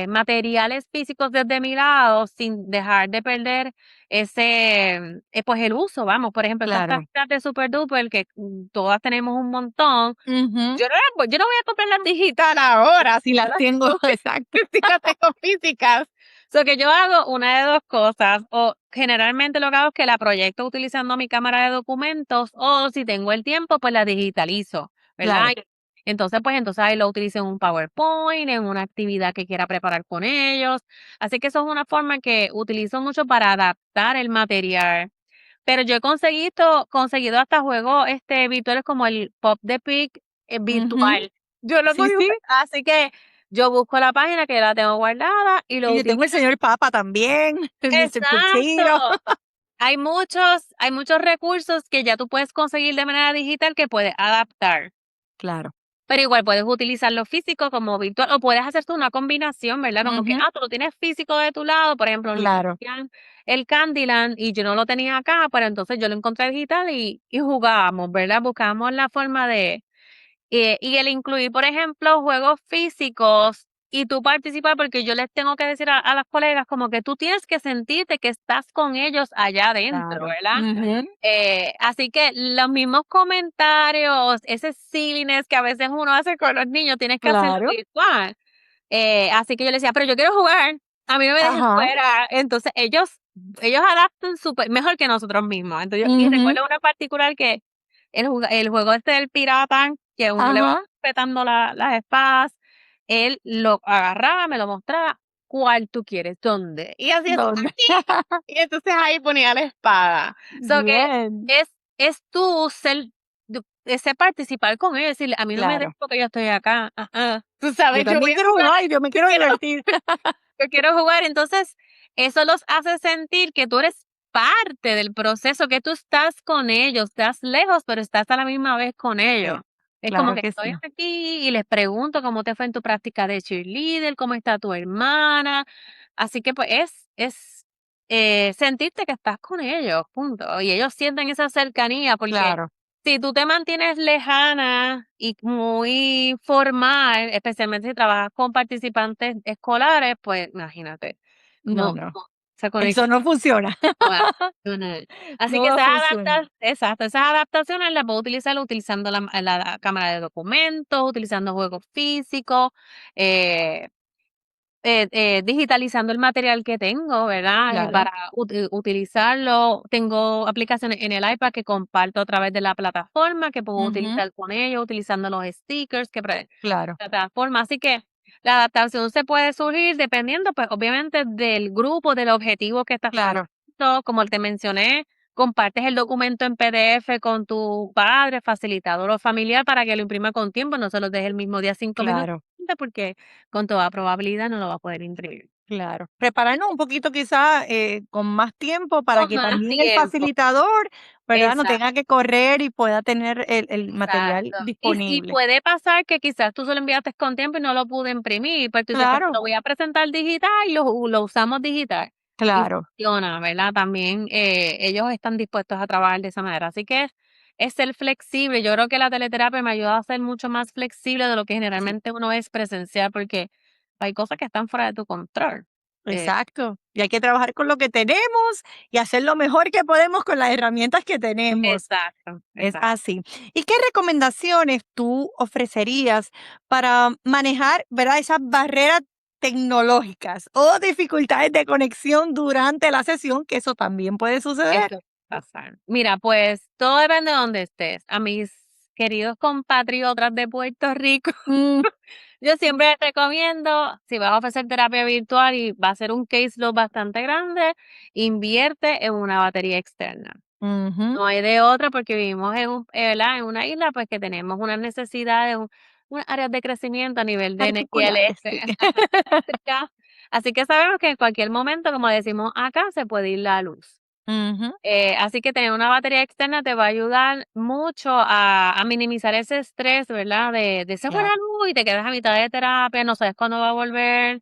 materiales físicos desde mi lado sin dejar de perder ese, pues el uso, vamos, por ejemplo, estas Claro. tarjetas de Super Duper que todas tenemos un montón. Ujú. Yo no voy a comprar las digital ahora, Si las tengo, exacto. si las tengo físicas. So que yo hago una de dos cosas, o generalmente lo que hago es que la proyecto utilizando mi cámara de documentos, o si tengo el tiempo, pues la digitalizo, ¿verdad? Claro. Entonces ahí lo utilizo en un PowerPoint, en una actividad que quiera preparar con ellos. Así que eso es una forma que utilizo mucho para adaptar el material. Pero yo he conseguido hasta juegos virtuales como el Pop the Pig Ujú. virtual. Yo lo he Sí, podido sí. así que yo busco la página que la tengo guardada y lo Y yo tengo el utilizo. señor Papa también, el Mr. Potato. Exacto. Hay muchos recursos que ya tú puedes conseguir de manera digital que puedes adaptar. Claro. Pero igual puedes utilizar lo físico como virtual o puedes hacerte una combinación, ¿verdad? Como que, Ujú. tú lo tienes físico de tu lado, por ejemplo, los niños Claro. tenían el Candyland y yo no lo tenía acá, pero entonces yo lo encontré digital y jugábamos, ¿verdad? Buscábamos la forma de, y el incluir, por ejemplo, juegos físicos y tú participar, porque yo les tengo que decir a las colegas como que tú tienes que sentirte que estás con ellos allá adentro, Claro. ¿verdad? Ujú. Así que los mismos comentarios, ese silliness que a veces uno hace con los niños, tienes que hacerlo Claro. virtual. Así que yo le decía, pero yo quiero jugar, a mí no me dejes Ajá. fuera. Entonces ellos adaptan súper, mejor que nosotros mismos. Entonces, y Ujú. recuerdo una particular que el juego del pirata, que uno le va Ajá. petando las espadas, él lo agarraba, me lo mostraba, ¿cuál tú quieres? ¿Dónde? Y así es, ¿Dónde? aquí. Y entonces ahí ponía la espada. So que Bien. es tú ese participar con ellos, decirle, a mí no me des Claro. porque yo estoy acá. Tú Yo sabes, yo voy también a quiero jugar, jugar, yo me yo quiero quiero divertir. yo quiero jugar. Entonces, eso los hace sentir que tú eres parte del proceso, que tú estás con ellos, estás lejos, pero estás a la misma vez con ellos. Sí, Es como claro que que estoy sí. aquí y les pregunto cómo te fue en tu práctica de cheerleader, cómo está tu hermana. Así que pues sentirte que estás con ellos, punto. Y ellos sienten esa cercanía porque Claro. si tú te mantienes lejana y muy formal, especialmente si trabajas con participantes escolares, pues imagínate, No, no, no, no, esa eso conexión no funciona. no va a funcionar. Así No que va a funcionar. esas adaptaciones las puedo utilizar utilizando la cámara de documentos, utilizando juegos físicos, eh, digitalizando el material que tengo, ¿verdad? Claro. Para utilizarlo. Tengo aplicaciones en el iPad que comparto a través de la plataforma, que puedo Ujú. utilizar con ellos, utilizando los stickers Claro, plataforma. Así que la adaptación se puede surgir dependiendo, pues, obviamente, del grupo, del objetivo que estás claro, trabajando. Como te mencioné, compartes el documento en PDF con tu padre, facilitador o familiar para que lo imprima con tiempo, no se los deje el mismo día 5 minutos, claro, porque con toda probabilidad no lo va a poder imprimir. claro. Prepararnos un poquito quizá con más tiempo para Con que más también el tiempo. facilitador, ¿verdad? No Exacto. tenga que correr y pueda tener el material Exacto. Y disponible. puede pasar que quizás tú se lo enviaste con tiempo y no lo pude imprimir, pues tú dices: "Pues te Claro, lo voy a presentar digital y lo usamos digital", y claro. funciona, ¿verdad? También, ellos están dispuestos a trabajar de esa manera. Así que es ser flexible. Yo creo que la teleterapia me ayuda a ser mucho más flexible de lo que Sí, generalmente uno es presencial, porque hay cosas que están fuera de tu control. Eh, exacto. Y hay que trabajar con lo que tenemos y hacer lo mejor que podemos con las herramientas que tenemos. exacto, Es exacto. así. ¿Y qué recomendaciones tú ofrecerías para manejar, verdad, esas barreras tecnológicas o dificultades de conexión durante la sesión, que eso también puede suceder? Eso pasar. Mira, pues todo depende de donde estés. A mis queridos compatriotas de Puerto Rico, Mm, yo siempre les recomiendo, si vas a ofrecer terapia virtual y va a ser un caseload bastante grande, invierte en una batería externa. ujú. No hay de otra porque vivimos ¿verdad? En una isla, pues que tenemos unas necesidades, unas áreas de crecimiento a nivel de energía Particulares, sí. eléctrica. Así que sabemos que en cualquier momento, como decimos acá, se puede ir la luz. Ujú, Así que tener una batería externa te va a ayudar mucho a minimizar ese estrés, ¿verdad? De se fue la claro. luz y te quedas a mitad de terapia, no sabes cuándo va a volver.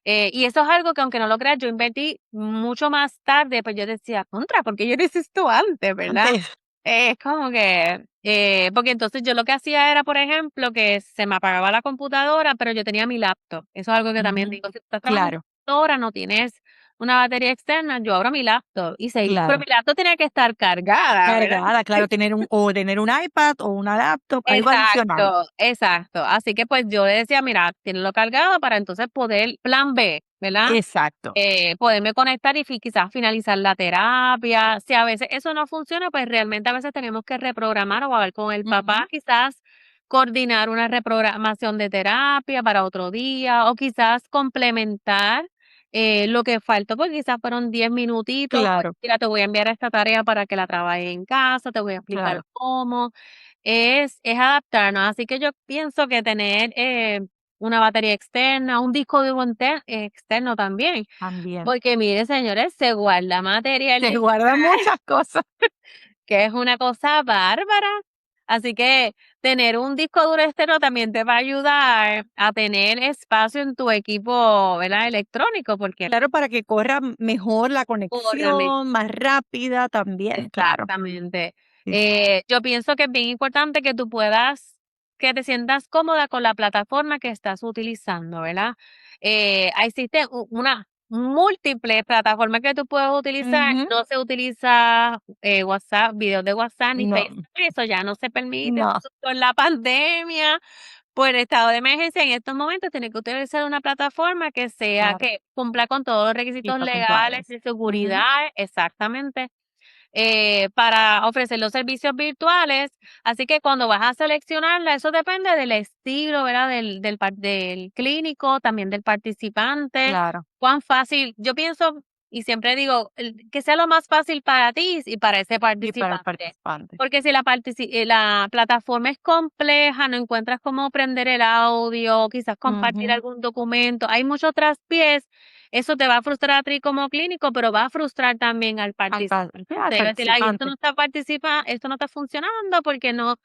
Y eso es algo que aunque no lo creas, yo invertí mucho más tarde, pues yo decía, contra, porque yo necesito antes, ¿verdad? Antes, Es como que Porque entonces yo lo que hacía era, por ejemplo, que se me apagaba la computadora, pero yo tenía mi laptop. Eso es algo que también Ujú. digo, si tú estás trabajando en Claro, computadora, no tienes una batería externa, yo abro mi laptop y seguí, pero claro. mi laptop tenía que estar cargada, ¿verdad? Cargada, claro, tener un iPad o una laptop, algo adicional. Exacto, exacto. Así que pues yo le decía, mira, tienlo cargado para entonces poder, plan B, ¿verdad? Exacto. Poderme conectar y quizás finalizar la terapia. Si a veces eso no funciona, pues realmente a veces tenemos que reprogramar o hablar con el Ujú. papá, quizás coordinar una reprogramación de terapia para otro día o quizás complementar lo que faltó, pues quizás fueron 10 minutitos, pues Claro, mira, te voy a enviar esta tarea para que la trabajes en casa, te voy a explicar claro. cómo. Es adaptarnos, así que yo pienso que tener, una batería externa, un disco duro externo también, También. porque mire, señores, se guarda material Se digital, guardan muchas cosas. que es una cosa bárbara. Así que tener un disco duro externo también te va a ayudar a tener espacio en tu equipo, ¿verdad? Electrónico, porque Claro, para que corra mejor la corra me conexión, más rápida también, claro. exactamente. Sí. Yo pienso que es bien importante que tú que te sientas cómoda con la plataforma que estás utilizando, ¿verdad? Existe una múltiples plataformas que tú puedes utilizar. Ujú. No se utiliza WhatsApp, videos de WhatsApp ni No, Facebook, eso ya no se permite. no. Con la pandemia, por el estado de emergencia, en estos momentos tienes que utilizar una plataforma Claro, que cumpla con todos los y requisitos para legales compliance. de Ujú. seguridad, exactamente, para ofrecer los servicios virtuales. Así que cuando vas a seleccionarla, eso depende del estilo, ¿verdad? Del clínico, también del participante. Claro, Cuán fácil, yo pienso y siempre digo, que sea lo más fácil para ti y para ese y para el participante. participante. Porque si la plataforma es compleja, no encuentras cómo prender el audio, quizás compartir Ujú. algún documento, hay muchos traspiés, eso te va a frustrar a ti como clínico, pero va a frustrar también al Sí, al participante. Va a decir: "Ay, participante. esto no está funcionando porque no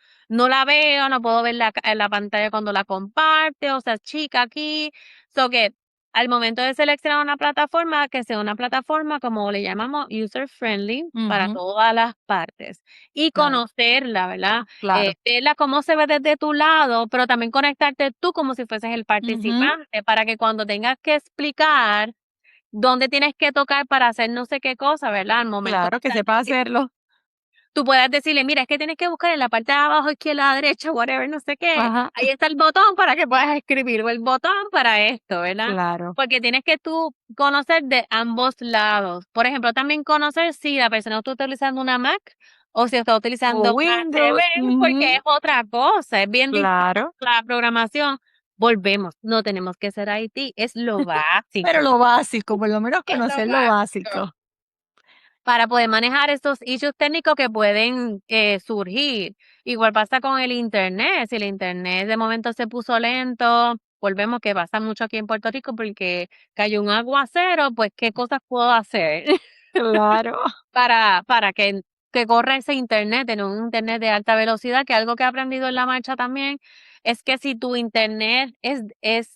la veo, no puedo ver la pantalla cuando la comparte, o sea, chica aquí". So que al momento de seleccionar una plataforma, que sea una plataforma, como le llamamos, user friendly para Ujú. todas las partes y Claro, conocerla, ¿verdad? claro. Verla cómo se ve desde tu lado, pero también conectarte tú como si fueses el Ujú. participante, para que cuando tengas que explicar dónde tienes que tocar para hacer no sé qué cosa, ¿verdad? Al momento de Claro, que estar sepa hacerlo. tú puedas decirle: "Mira, es que tienes que buscar en la parte de abajo, izquierda, derecha, whatever, no sé qué. Ajá, Ahí está el botón para que puedas escribir, o el botón para esto", ¿verdad? claro. Porque tienes que tú conocer de ambos lados. Por ejemplo, también conocer si la persona está utilizando una Mac o si está O utilizando una Windows. HP, porque Ujú. es otra cosa, es bien distinto Claro, la programación. Volvemos, no tenemos que ser IT, es lo pero básico, lo básico, por lo menos es lo conocer lo básico. básico. Para poder manejar estos issues técnicos que pueden, surgir. Igual pasa con el Internet, si el Internet de momento se puso lento, volvemos que pasa mucho aquí en Puerto Rico porque cayó un aguacero, pues, ¿qué cosas puedo hacer Claro. para que corra ese Internet, tener un Internet de alta velocidad? Que algo que he aprendido en la marcha también es que si tu Internet es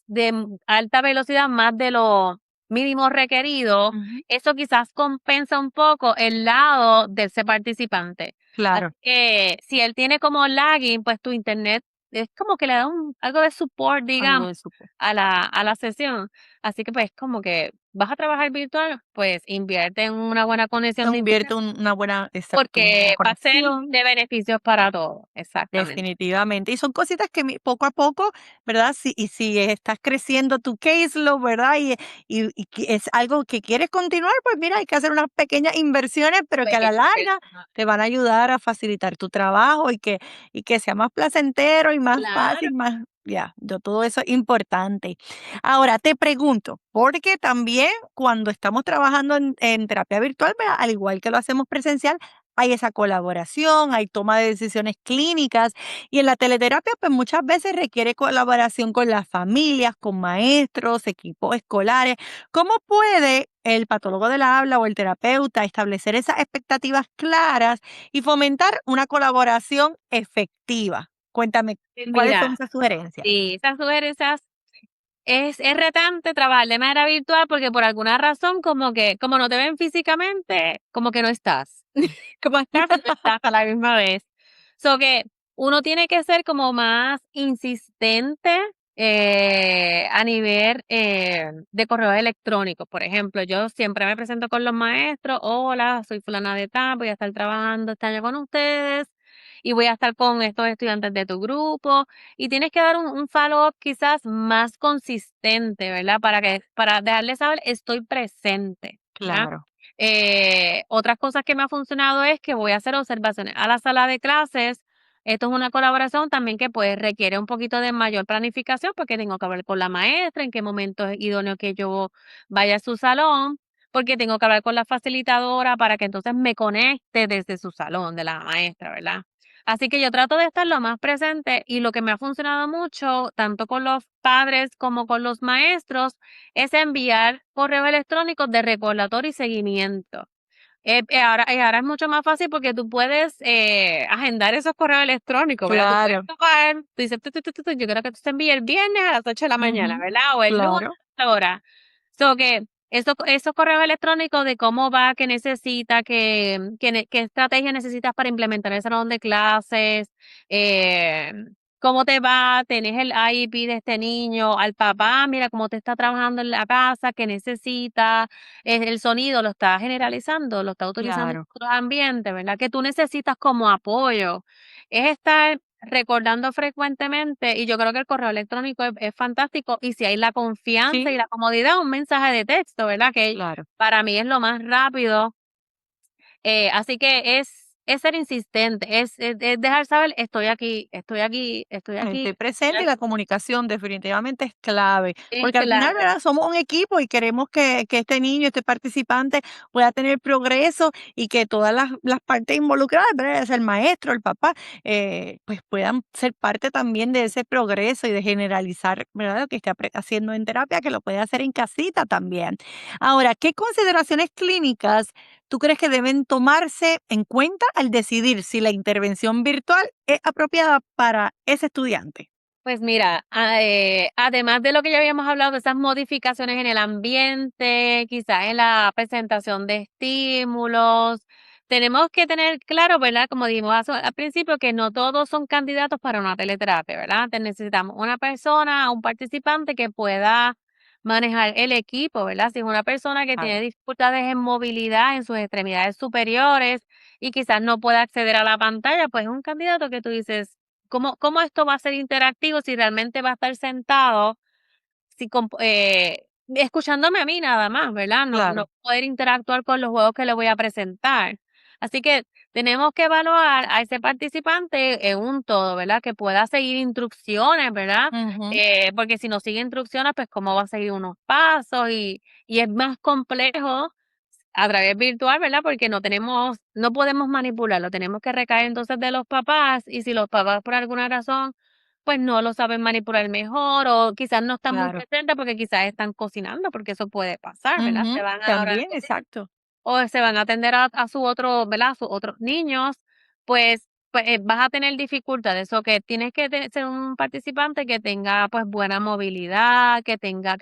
de alta velocidad, más de lo mínimo requerido, Ujú. eso quizás compensa un poco el lado de ese participante. Así Claro, que si él tiene como lagging, pues tu internet es como que le da algo de support, algo digamos, de su a la sesión. Así que pues como que vas a trabajar virtual, pues invierte en una buena conexión de internet invierte una buena, exacto, una buena porque va a ser conexión. de beneficios para todos. Exactamente. Definitivamente. Y son cositas que poco a poco, ¿verdad? Si estás creciendo tu caseload, ¿verdad? Y que es algo que quieres continuar, pues mira, hay que hacer unas pequeñas inversiones, pero que a la Pequeñas larga personas. te van a ayudar a facilitar tu trabajo y que sea más placentero y más Claro. fácil, más, ya, todo eso es importante. Ahora te pregunto, porque también cuando estamos trabajando en terapia virtual, ¿verdad? Al igual que lo hacemos presencial, hay esa colaboración, hay toma de decisiones clínicas y en la teleterapia pues muchas veces requiere colaboración con las familias, con maestros, equipos escolares. ¿Cómo puede el patólogo del habla o el terapeuta establecer esas expectativas claras y fomentar una colaboración efectiva? Cuéntame, Pues ¿cuáles son mira, esas sugerencias? sí, esas sugerencias es retante trabajar de manera virtual porque por alguna razón como no te ven físicamente, como que no estás. Como estás y no estás a la misma vez. So que uno tiene que ser como más insistente a nivel de correo electrónico. Por ejemplo, yo siempre me presento con los maestros, hola, soy fulana de tal, voy a estar trabajando este año con ustedes y voy a estar con estos estudiantes de tu grupo y tienes que dar un follow-up quizás más consistente, ¿verdad? Para dejarles saber, estoy presente, ¿verdad? Claro. Otras cosas que me ha funcionado es que voy a hacer observaciones a la sala de clases. Esto es una colaboración también que pues requiere un poquito de mayor planificación porque tengo que hablar con la maestra, en qué momento es idóneo que yo vaya a su salón, porque tengo que hablar con la facilitadora para que entonces me conecte desde su salón de la maestra, ¿verdad? Así que yo trato de estar lo más presente y lo que me ha funcionado mucho, tanto con los padres como con los maestros, es enviar correos electrónicos de recordatorio y seguimiento. Ahora es mucho más fácil porque tú puedes agendar esos correos electrónicos, ¿verdad? Tú puedes Claro. tomar, tú dices, yo quiero que tú te envíes el viernes a las 8 de la mañana, Ujú. ¿verdad? O el lunes Claro. a la hora. So que esos correos electrónicos de cómo va, qué necesita, qué estrategia necesitas para implementar el salón de clases, eh, cómo te va, tenés el IEP de este niño, al papá, mira cómo te está trabajando en la casa, qué necesita, el sonido lo está generalizando, lo está utilizando en Claro. otros ambientes, ¿verdad? Que tú necesitas como apoyo. Es estar recordando frecuentemente y yo creo que el correo electrónico es fantástico y si hay la confianza y Sí, la comodidad, un mensaje de texto, ¿verdad? Que claro. para mí es lo más rápido. Así que es ser insistente, es dejar saber, estoy aquí, estoy aquí, estoy aquí, Estoy estoy presente y la aquí. comunicación definitivamente es clave, Es porque al final, clave. ¿verdad? Somos un equipo y queremos que este niño, este participante pueda tener progreso y que todas las partes involucradas, ¿verdad? Ya sea el maestro, el papá, pues puedan ser parte también de ese progreso y de generalizar, ¿verdad? Lo que esté haciendo en terapia, que lo puede hacer en casita también. Ahora, ¿qué consideraciones clínicas tú crees que deben tomarse en cuenta al decidir si la intervención virtual es apropiada para ese estudiante? Pues mira, además de lo que ya habíamos hablado, de esas modificaciones en el ambiente, quizás en la presentación de estímulos, tenemos que tener claro, ¿verdad? Como dijimos al principio, que no todos son candidatos para una teleterapia, ¿verdad? Necesitamos una persona, un participante que pueda manejar el equipo, ¿verdad? Si es una persona que Claro, tiene dificultades en movilidad en sus extremidades superiores y quizás no pueda acceder a la pantalla, pues es un candidato que tú dices, ¿cómo esto va a ser interactivo si realmente va a estar sentado, si escuchándome a mí nada más, ¿verdad? No claro, poder interactuar con los juegos que le voy a presentar. Así que tenemos que evaluar a ese participante en un todo, ¿verdad? Que pueda seguir instrucciones, ¿verdad? ujú, Porque si no sigue instrucciones, pues cómo va a seguir unos pasos y es más complejo a través virtual, ¿verdad? Porque no podemos manipularlo, tenemos que recaer entonces de los papás y si los papás por alguna razón, pues no lo saben manipular mejor o quizás no están muy claro, presentes porque quizás están cocinando, porque eso puede pasar, ¿verdad? Se ujú, van ahora a la también, cocina exacto, o se van a atender a su otro, ¿verdad? A sus otros niños, vas a tener dificultades, o que tienes que ser un participante que tenga pues buena movilidad, que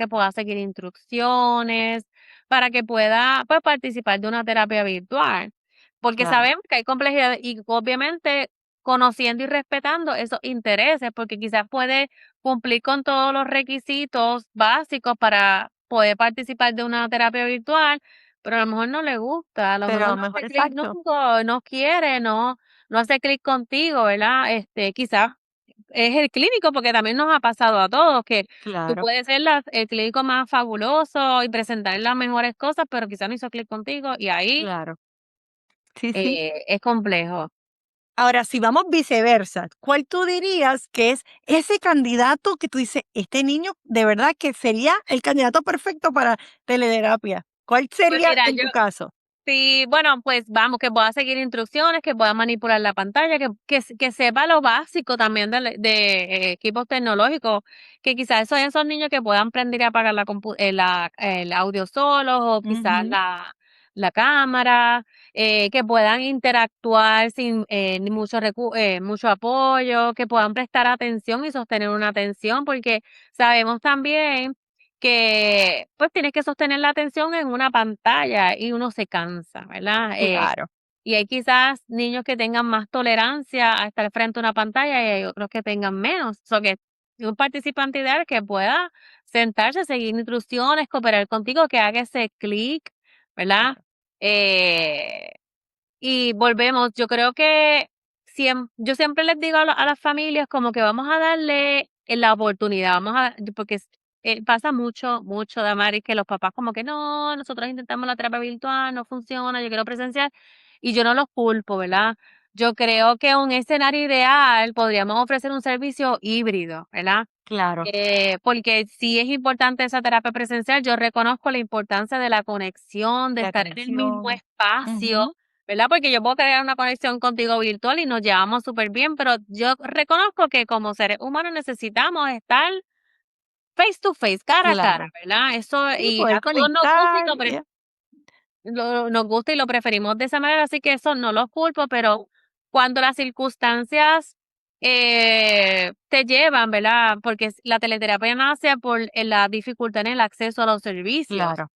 pueda seguir instrucciones, para que pueda pues participar de una terapia virtual, porque claro, sabemos que hay complejidades y obviamente conociendo y respetando esos intereses, porque quizás puede cumplir con todos los requisitos básicos para poder participar de una terapia virtual, pero a lo mejor no le gusta, a lo pero a mejor lo no mejor hace clic, exacto, no quiere, no hace clic contigo, ¿verdad? Quizás es el clínico, porque también nos ha pasado a todos que tú claro, puedes ser el clínico más fabuloso y presentar las mejores cosas, pero quizás no hizo clic contigo y ahí claro, sí, sí. es complejo. Ahora, si vamos viceversa, ¿cuál tú dirías que es ese candidato que tú dices, este niño de verdad que sería el candidato perfecto para teleterapia? ¿Cuál Pues sería mira, en tu caso? sí, bueno, pues vamos, que pueda seguir instrucciones, que pueda manipular la pantalla, que sepa lo básico también de equipos tecnológicos, que quizás esos niños que puedan prender y apagar el audio solos o quizás Ujú, la cámara, que puedan interactuar sin ni mucho apoyo, que puedan prestar atención y sostener una atención, porque sabemos también que, pues, tienes que sostener la atención en una pantalla y uno se cansa, ¿verdad? claro, y hay quizás niños que tengan más tolerancia a estar frente a una pantalla y hay otros que tengan menos. So que un participante ideal que pueda sentarse, seguir instrucciones, cooperar contigo, que haga ese clic, ¿verdad? Claro. Eh, y volvemos, yo creo que yo siempre les digo a las familias como que vamos a darle la oportunidad, porque pasa mucho, mucho, Damaris, que los papás como que no, nosotros intentamos la terapia virtual, no funciona, yo quiero presencial, y yo no los culpo, ¿verdad? Yo creo que un escenario ideal podríamos ofrecer un servicio híbrido, ¿verdad? Claro. Porque sí es importante esa terapia presencial, yo reconozco la importancia de la conexión, de La estar en el mismo conexión. espacio, Ujú. ¿verdad? Porque yo puedo crear una conexión contigo virtual y nos llevamos súper bien, pero yo reconozco que como seres humanos necesitamos estar face to face, cara a cara, Claro. ¿verdad? Eso, Sí, y poder a todos nos gusta y conectar. nos gusta y lo preferimos de esa manera, así que eso no los culpo, pero cuando las circunstancias te llevan, ¿verdad? Porque la teleterapia nace por la dificultad en el acceso a los servicios. Claro.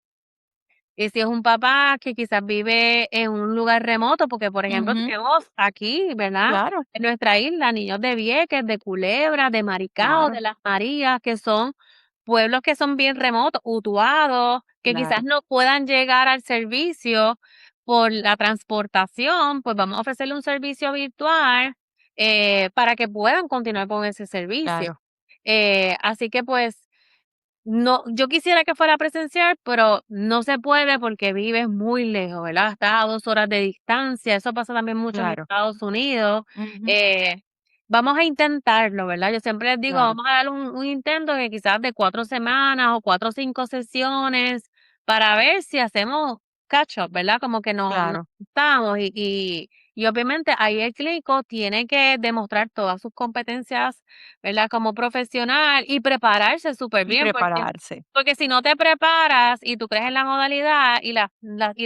Y si es un papá que quizás vive en un lugar remoto, porque por ejemplo Ujú. tenemos aquí, ¿verdad? Claro, En nuestra isla, niños de Vieques, de Culebra, de Maricao, claro, de Las Marías, que son pueblos que son bien remotos, Utuado, que quizás claro. no puedan llegar al servicio por la transportación, pues vamos a ofrecerle un servicio virtual para que puedan continuar con ese Claro. servicio. Así que pues no, yo quisiera que fuera presencial, pero no se puede porque vives muy lejos, ¿verdad? Estás a 2 horas de distancia, eso pasa también mucho en Claro. Estados Unidos. Ujú. Eh, Vamos a intentarlo, ¿verdad? Yo siempre les digo, Claro. vamos a dar un intento que quizás de 4 semanas o 4 o 5 sesiones para ver si hacemos catch up, ¿verdad? Como que nos Claro. estamos y obviamente ahí el clínico tiene que demostrar todas sus competencias, ¿verdad? Como profesional y prepararse súper Y bien, prepararse. porque si no te preparas y tú crees en la modalidad y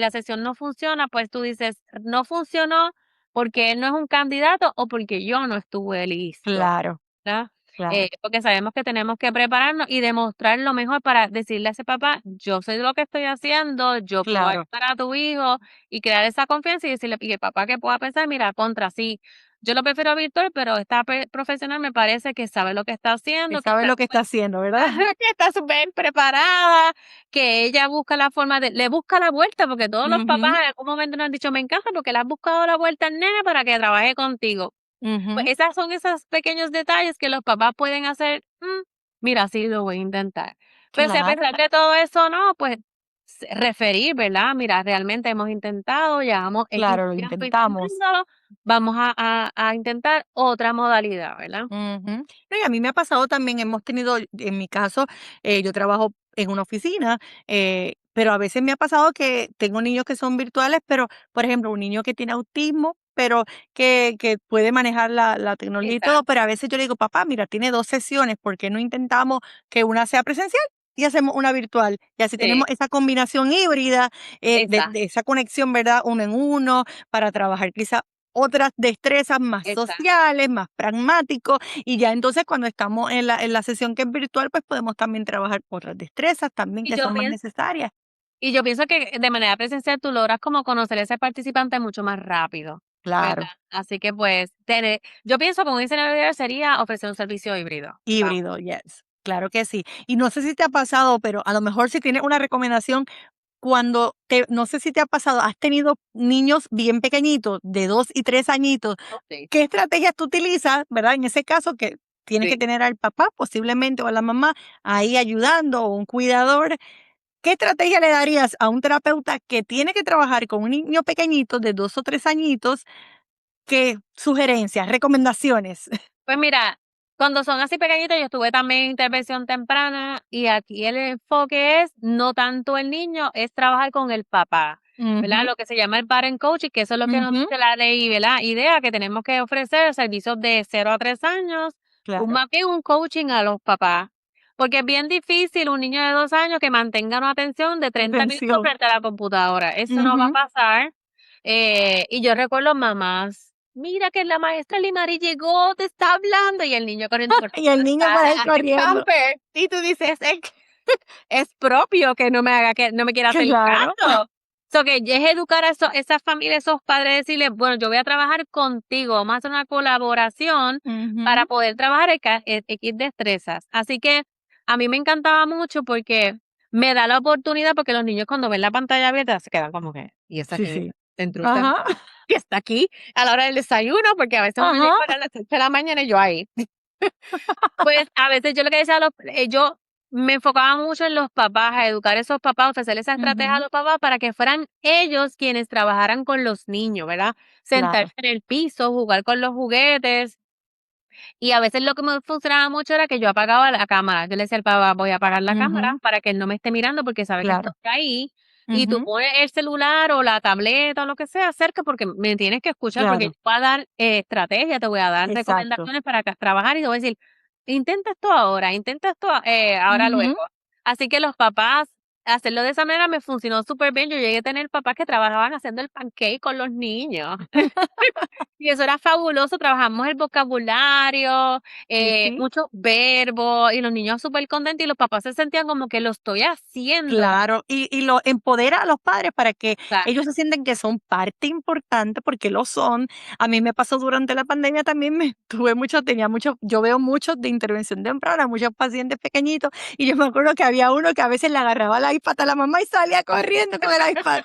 la sesión no funciona, pues tú dices: "No funcionó porque él no es un candidato o porque yo no estuve listo", Claro, ¿verdad? claro, Porque sabemos que tenemos que prepararnos y demostrar lo mejor para decirle a ese papá: "Yo sé lo que estoy haciendo, yo puedo claro. ayudar a tu hijo", y crear esa confianza y decirle y el papá que pueda pensar: "Mira, contra sí, yo lo prefiero virtual, pero esta profesional me parece que sabe lo que está Que haciendo, que sabe está lo que está haciendo, ¿verdad? que está súper preparada, que ella busca la forma le busca la vuelta, porque todos los papás Ujú, en algún momento nos han dicho: "Me encanta porque le has buscado la vuelta al nene para que trabaje contigo". Pues ujú. esas son esos pequeños detalles que los papás pueden hacer, mira, sí, lo voy a intentar. Pero si a Claro, pesar de todo eso no, pues referir, ¿verdad? Mira, realmente hemos intentado, llevamos X claro, lo tiempo intentamos. intentándolo, vamos a intentar otra modalidad, ¿verdad? Ujú. No, y a mí me ha pasado también, hemos tenido, en mi caso, yo trabajo en una oficina, pero a veces me ha pasado que tengo niños que son virtuales, pero, por ejemplo, un niño que tiene autismo, pero que puede manejar la tecnología y todo, Exacto, pero a veces yo le digo, papá, mira, tiene 2 sesiones, ¿por qué no intentamos que una sea presencial y hacemos una virtual? Y así sí, tenemos esa combinación híbrida, de exacto, esa conexión, ¿verdad? Uno en uno, para trabajar quizá otras destrezas más exacto. sociales, más pragmáticos, y ya entonces cuando estamos en la sesión que es virtual, pues podemos también trabajar otras destrezas también Y que yo son más pienso necesarias. Y yo pienso que de manera presencial tú logras como conocer a ese participante mucho más rápido, ¿verdad? Claro, Así que, pues, yo pienso que un escenario ideal sería ofrecer un servicio híbrido. Vamos. híbrido, yes, claro que sí. Y no sé si te ha pasado, pero a lo mejor si tienes una recomendación, no sé si te ha pasado, has tenido niños bien pequeñitos, de 2 y 3 añitos, Sí, ¿qué estrategias tú utilizas, verdad? En ese caso que tienes que sí. tener al papá posiblemente o a la mamá ahí ayudando o un cuidador. ¿Qué estrategia le darías a un terapeuta que tiene que trabajar con un niño pequeñito de 2 o 3 añitos? ¿Qué sugerencias, recomendaciones? Pues mira, cuando son así pequeñitos, yo estuve también en intervención temprana y aquí el enfoque es no tanto el niño, es trabajar con el papá, ¿verdad? Ujú, Lo que se llama el parent coaching, que eso es lo que nos ujú, dice la ley, ¿verdad? Idea que tenemos que ofrecer servicios de 0 a 3 años, claro, más bien un coaching a los papás. Porque es bien difícil un niño de 2 años que mantenga una atención de 30 minutos atención. frente a la computadora. Eso no va a Ujú. pasar. Y yo recuerdo mamás, mira que la maestra Limari llegó, te está hablando, y el niño corriendo por Y el niño por ahí el corriendo. pamper, y tú dices, es propio que no me quiera hacer Claro, caso. So que es educar a esas familias, esos padres, decirles, bueno, yo voy a trabajar contigo, vamos a hacer una colaboración para Ujú. poder trabajar X destrezas. Así que a mí me encantaba mucho porque me da la oportunidad, porque los niños cuando ven la pantalla abierta se quedan como que, ¿y esa Sí, quién es? sí. La intrusa Ajá, que está aquí a la hora del desayuno, porque a veces uno llega ajá. a las 8 de la mañana y yo ahí. Pues, a veces yo lo que decía a yo me enfocaba mucho en los papás, a educar a esos papás, ofrecerles esa estrategia a Ujú. los papás para que fueran ellos quienes trabajaran con los niños, ¿verdad? Claro. Sentarse en el piso, jugar con los juguetes. Y a veces lo que me funcionaba mucho era que yo apagaba la cámara. Yo le decía al papá, voy a apagar la cámara Ujú. para que él no me esté mirando porque sabe que estoy Claro. ahí. Y tú Ujú. pones el celular o la tableta o lo que sea cerca porque me tienes que escuchar porque yo Claro. te voy a dar estrategias, te voy a dar Exacto. recomendaciones para que trabajar y te voy a decir, intenta esto ahora, intenta esto ahora Ujú. luego. Así que los papás, hacerlo de esa manera me funcionó súper bien. Yo llegué a tener papás que trabajaban haciendo el pancake con los niños. Y eso era fabuloso, trabajamos el vocabulario, Sí, sí. muchos verbos, y los niños súper contentos y los papás se sentían como que lo estoy haciendo. Claro, y lo empodera a los padres para que ellos Exacto. se sienten que son parte importante, porque lo son. A mí me pasó durante la pandemia también, me tuve mucho tenía muchos yo veo muchos de intervención temprana, muchos pacientes pequeñitos, y yo me acuerdo que había uno que a veces le agarraba el iPad a la mamá y salía corriendo con el iPad.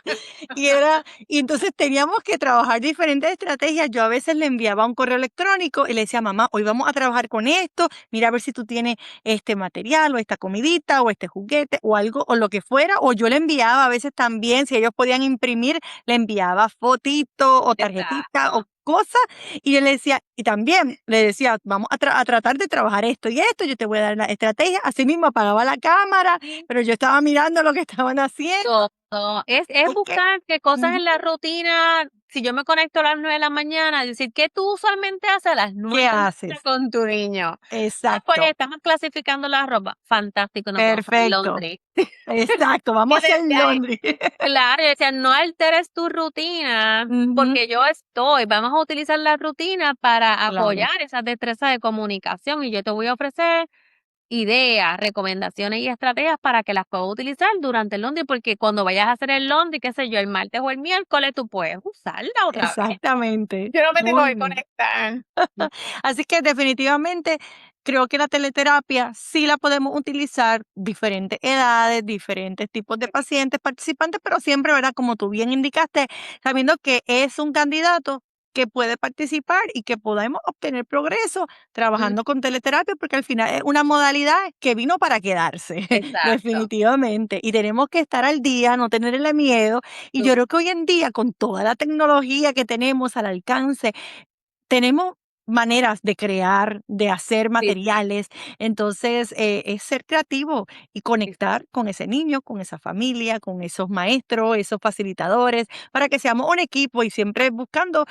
Y entonces teníamos que trabajar diferentes estrategias. Yo a veces le enviaba un correo electrónico y le decía: "Mamá, hoy vamos a trabajar con esto, mira a ver si tú tienes este material o esta comidita o este juguete o algo o lo que fuera, o yo le enviaba a veces también, si ellos podían imprimir, le enviaba fotito o tarjetita o Exacto. cosas, y yo le decía, y también le decía, vamos a tratar de trabajar esto y esto, yo te voy a dar la estrategia, así mismo apagaba la cámara, Sí. pero yo estaba mirando lo que estaban haciendo, Todo. Es porque buscar qué cosas ujú, en la rutina, si yo me conecto a las 9 de la mañana, decir, ¿qué tú usualmente haces a las 9 ¿qué de la mañana haces? con tu niño? Ah, pues Exacto, estamos clasificando la ropa. Fantástico, nos vamos para el perfecto, laundry. exacto, vamos Y a hacer desde ahí laundry. claro, yo decía: "No alteres tu rutina, Ujú, porque yo estoy, vamos a utilizar la rutina para claro, apoyar esas destrezas de comunicación, y yo te voy a ofrecer ideas, recomendaciones y estrategias para que las puedas utilizar durante el laundry, porque cuando vayas a hacer el laundry, qué sé yo, el martes o el miércoles, tú puedes usarla otra vez. exactamente, Yo no me tengo muy que bien. conectar". Mm, Así que definitivamente creo que la teleterapia sí la podemos utilizar diferentes edades, diferentes tipos de pacientes, participantes, pero siempre, ¿verdad? Como tú bien indicaste, sabiendo que es un candidato que puede participar y que podemos obtener progreso mm, trabajando con teleterapia, porque al final es una modalidad que vino para quedarse, exacto. definitivamente. Y tenemos que estar al día, no tenerle miedo. Y yo Tú creo que hoy en día, con toda la tecnología que tenemos al alcance, tenemos maneras de crear, de hacer sí, materiales, entonces, es ser creativo y sí, conectar con ese niño, con esa familia, con esos maestros, esos facilitadores, para que seamos un equipo y siempre buscando,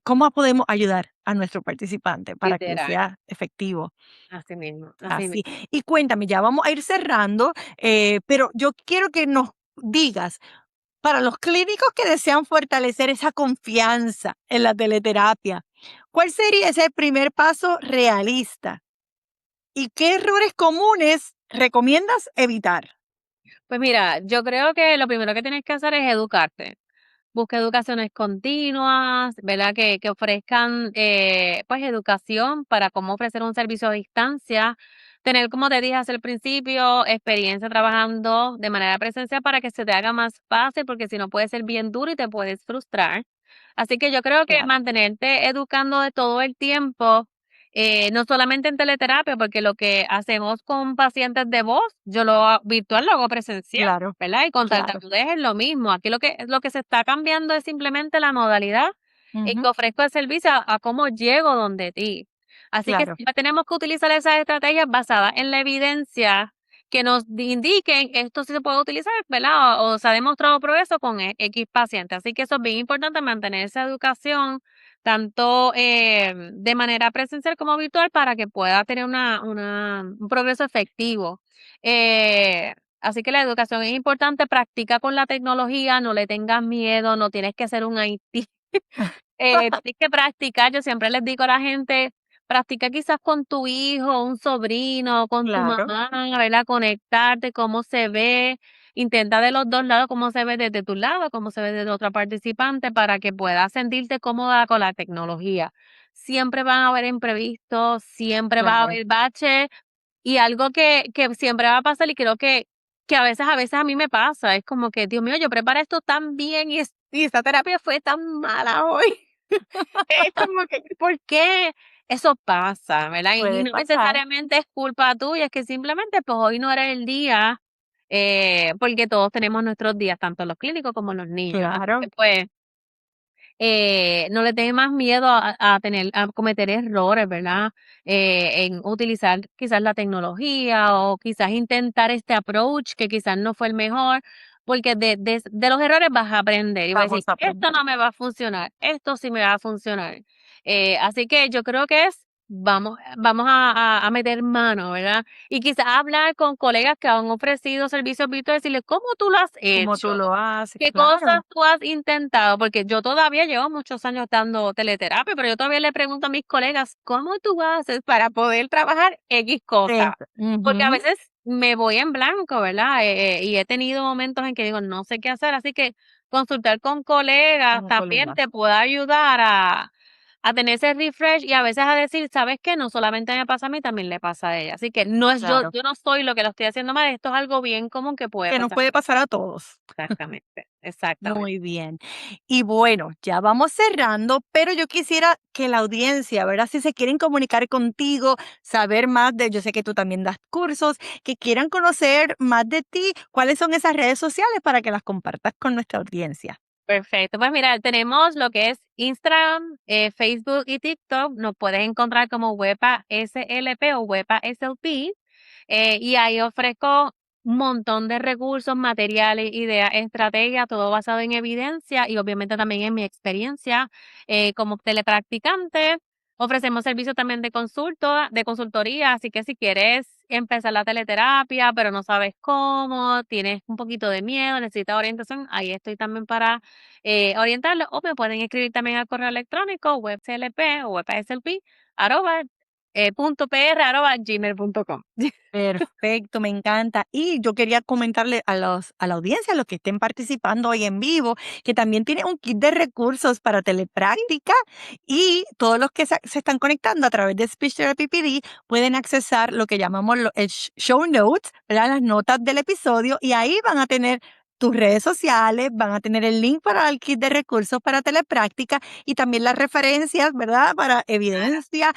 cómo podemos ayudar a nuestro participante para que literal, sea efectivo. así mismo, así Así. mismo. Y cuéntame, ya vamos a ir cerrando, pero yo quiero que nos digas, para los clínicos que desean fortalecer esa confianza en la teleterapia, ¿cuál sería ese primer paso realista? ¿Y qué errores comunes recomiendas evitar? Pues mira, yo creo que lo primero que tienes que hacer es educarte. Busca educaciones continuas, ¿verdad? Que ofrezcan, pues, educación para cómo ofrecer un servicio a distancia. Tener, como te dije hace el principio, experiencia trabajando de manera presencial para que se te haga más fácil, porque si no puede ser bien duro y te puedes frustrar. Así que yo creo que Claro, mantenerte educando de todo el tiempo, no solamente en teleterapia, porque lo que hacemos con pacientes de voz, yo lo virtual lo hago presencial. claro, ¿Verdad? Y con claro. tartamudez es lo mismo. Aquí lo que se está cambiando es simplemente la modalidad en que Ujú, ofrezco el servicio a cómo llego donde ti. Así que claro, siempre tenemos que utilizar esas estrategias basadas en la evidencia que nos indiquen esto sí se puede utilizar, ¿verdad? O se ha demostrado progreso con X paciente. Así que eso es bien importante, mantener esa educación tanto de manera presencial como virtual para que pueda tener un progreso efectivo. Eh, Así que la educación es importante, practica con la tecnología, no le tengas miedo, no tienes que ser un IT. Tienes que practicar, yo siempre les digo a la gente, practica quizás con tu hijo, un sobrino, con tu claro. mamá, ¿verdad? Conectarte, cómo se ve. intenta de los 2 lados cómo se ve desde tu lado, cómo se ve desde otra participante para que puedas sentirte cómoda con la tecnología. Siempre van a haber imprevistos, siempre va a Claro. haber baches y algo que siempre va a pasar y creo que a veces a mí me pasa, es como que, Dios mío, yo preparé esto tan bien y esta terapia fue tan mala hoy. Es como que, ¿por qué? Eso pasa, ¿verdad? Y Puede no pasar. necesariamente es culpa tuya, es que simplemente, pues, hoy no era el día, porque todos tenemos nuestros días, tanto los clínicos como los niños. Así que, Claro. pues, no le tengas miedo a cometer errores, ¿verdad? En utilizar quizás la tecnología o quizás intentar este approach que quizás no fue el mejor, porque de los errores vas a aprender y vas a decir, Vamos a esto aprender. no me va a funcionar, esto sí me va a funcionar. Así que yo creo que vamos a meter mano, ¿verdad? Y quizás hablar con colegas que han ofrecido servicios virtuales y decirles, ¿cómo tú lo has Como tú hecho? lo haces, ¿Qué cosas claro. tú has intentado? Porque yo todavía llevo muchos años dando teleterapia, pero yo todavía le pregunto a mis colegas, ¿cómo tú haces para poder trabajar X cosa? Porque a Ujú. veces me voy en blanco, ¿verdad? Y he tenido momentos en que digo, no sé qué hacer, así que consultar con colegas Como también colegas. te puede ayudar a tener ese refresh y a veces a decir, ¿sabes qué? No solamente me pasa a mí, también le pasa a ella. Así que no es Claro. yo no soy lo que lo estoy haciendo mal, esto es algo bien común que puede Que nos pasar. puede pasar a todos. Exactamente, exactamente. Muy bien. Y bueno, ya vamos cerrando, pero yo quisiera que la audiencia, ¿verdad? Si se quieren comunicar contigo, saber más de, yo sé que tú también das cursos, que quieran conocer más de ti, ¿cuáles son esas redes sociales para que las compartas con nuestra audiencia? Perfecto, pues mira, tenemos lo que es Instagram, Facebook y TikTok. Nos puedes encontrar como Wepa SLP o Wepa SLP. Y ahí ofrezco un montón de recursos, materiales, ideas, estrategias, todo basado en evidencia y obviamente también en mi experiencia como telepracticante. Ofrecemos servicios también de consultoría, así que si quieres empezar la teleterapia, pero no sabes cómo, tienes un poquito de miedo, necesitas orientación, ahí estoy también para orientarlo o me pueden escribir también al correo electrónico webclp o webslp arroba, punto pr arroba gmail.com. Perfecto, me encanta. Y yo quería comentarle a la audiencia, a los que estén participando hoy en vivo, que también tiene un kit de recursos para telepráctica y todos los que se están conectando a través de Speech Therapy PD pueden accesar lo que llamamos el show notes, ¿verdad? Las notas del episodio y ahí van a tener tus redes sociales, van a tener el link para el kit de recursos para telepráctica y también las referencias, ¿verdad? Para evidencia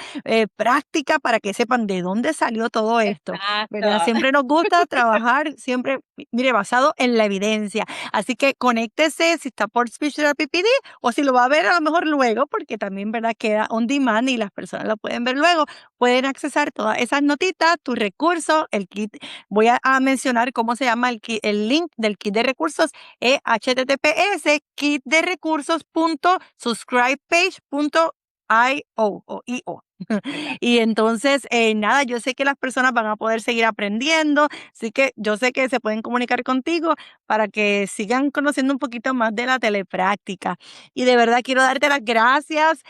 práctica para que sepan de dónde salió todo esto, ¿verdad? Exacto. Siempre nos gusta trabajar, siempre, mire, basado en la evidencia. Así que conéctese si está por Speech Therapy PD o si lo va a ver a lo mejor luego, porque también, ¿verdad? Queda on demand y las personas lo pueden ver luego. Pueden accesar todas esas notitas, tus recursos, el kit. Voy a mencionar cómo se llama el link del kit de recursos, es https kitderrecursos.subscribepage.io o io. Y entonces, nada, yo sé que las personas van a poder seguir aprendiendo, así que yo sé que se pueden comunicar contigo para que sigan conociendo un poquito más de la telepráctica. Y de verdad quiero darte las gracias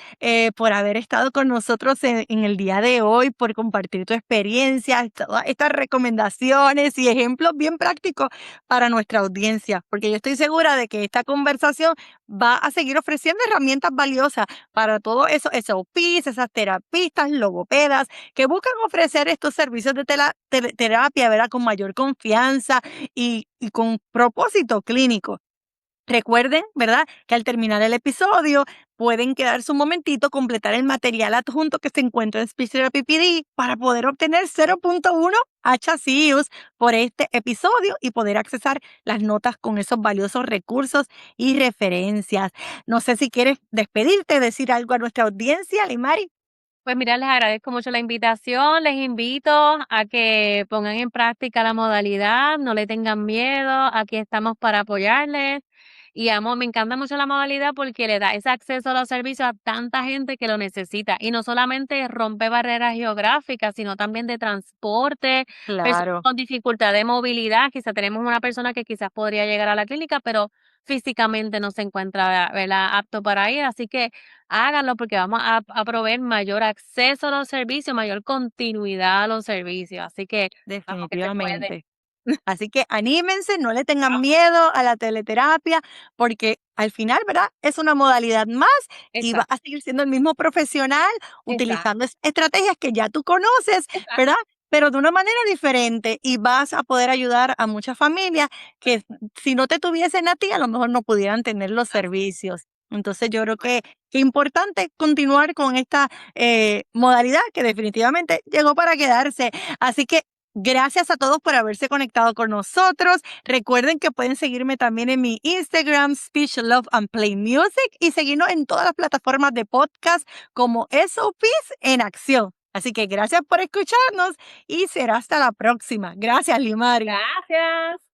por haber estado con nosotros en el día de hoy, por compartir tu experiencia, todas estas recomendaciones y ejemplos bien prácticos para nuestra audiencia, porque yo estoy segura de que esta conversación va a seguir ofreciendo herramientas valiosas para todos esos SOPs, esas terapistas, logopedas, que buscan ofrecer estos servicios de terapia, ¿verdad? Con mayor confianza y con propósito clínico. Recuerden, ¿verdad? Que al terminar el episodio pueden quedarse un momentito, completar el material adjunto que se encuentra en Speech Therapy PD para poder obtener 0.1 HCUs por este episodio y poder accesar las notas con esos valiosos recursos y referencias. No sé si quieres despedirte, decir algo a nuestra audiencia, Limari. Pues mira, les agradezco mucho la invitación, les invito a que pongan en práctica la modalidad, no le tengan miedo, aquí estamos para apoyarles. Y amo, me encanta mucho la modalidad porque le da ese acceso a los servicios a tanta gente que lo necesita. Y no solamente rompe barreras geográficas, sino también de transporte, personas Claro, con dificultad de movilidad. Quizá tenemos una persona que quizás podría llegar a la clínica, pero físicamente no se encuentra, ¿verdad?, apto para ir. Así que háganlo porque vamos a proveer mayor acceso a los servicios, mayor continuidad a los servicios. Así que vamos que se puede. definitivamente. Así que anímense, no le tengan miedo a la teleterapia, porque al final, ¿verdad? Es una modalidad más y vas Exacto, a seguir siendo el mismo profesional exacto, utilizando estrategias que ya tú conoces, exacto. ¿verdad? Pero de una manera diferente y vas a poder ayudar a muchas familias que si no te tuviesen a ti, a lo mejor no pudieran tener los servicios. Entonces yo creo que es importante continuar con esta modalidad que definitivamente llegó para quedarse. Así que gracias a todos por haberse conectado con nosotros. Recuerden que pueden seguirme también en mi Instagram, Speech, Love and Play Music, y seguirnos en todas las plataformas de podcast como SOPs en acción. Así que gracias por escucharnos y será hasta la próxima. Gracias, Limari. Gracias.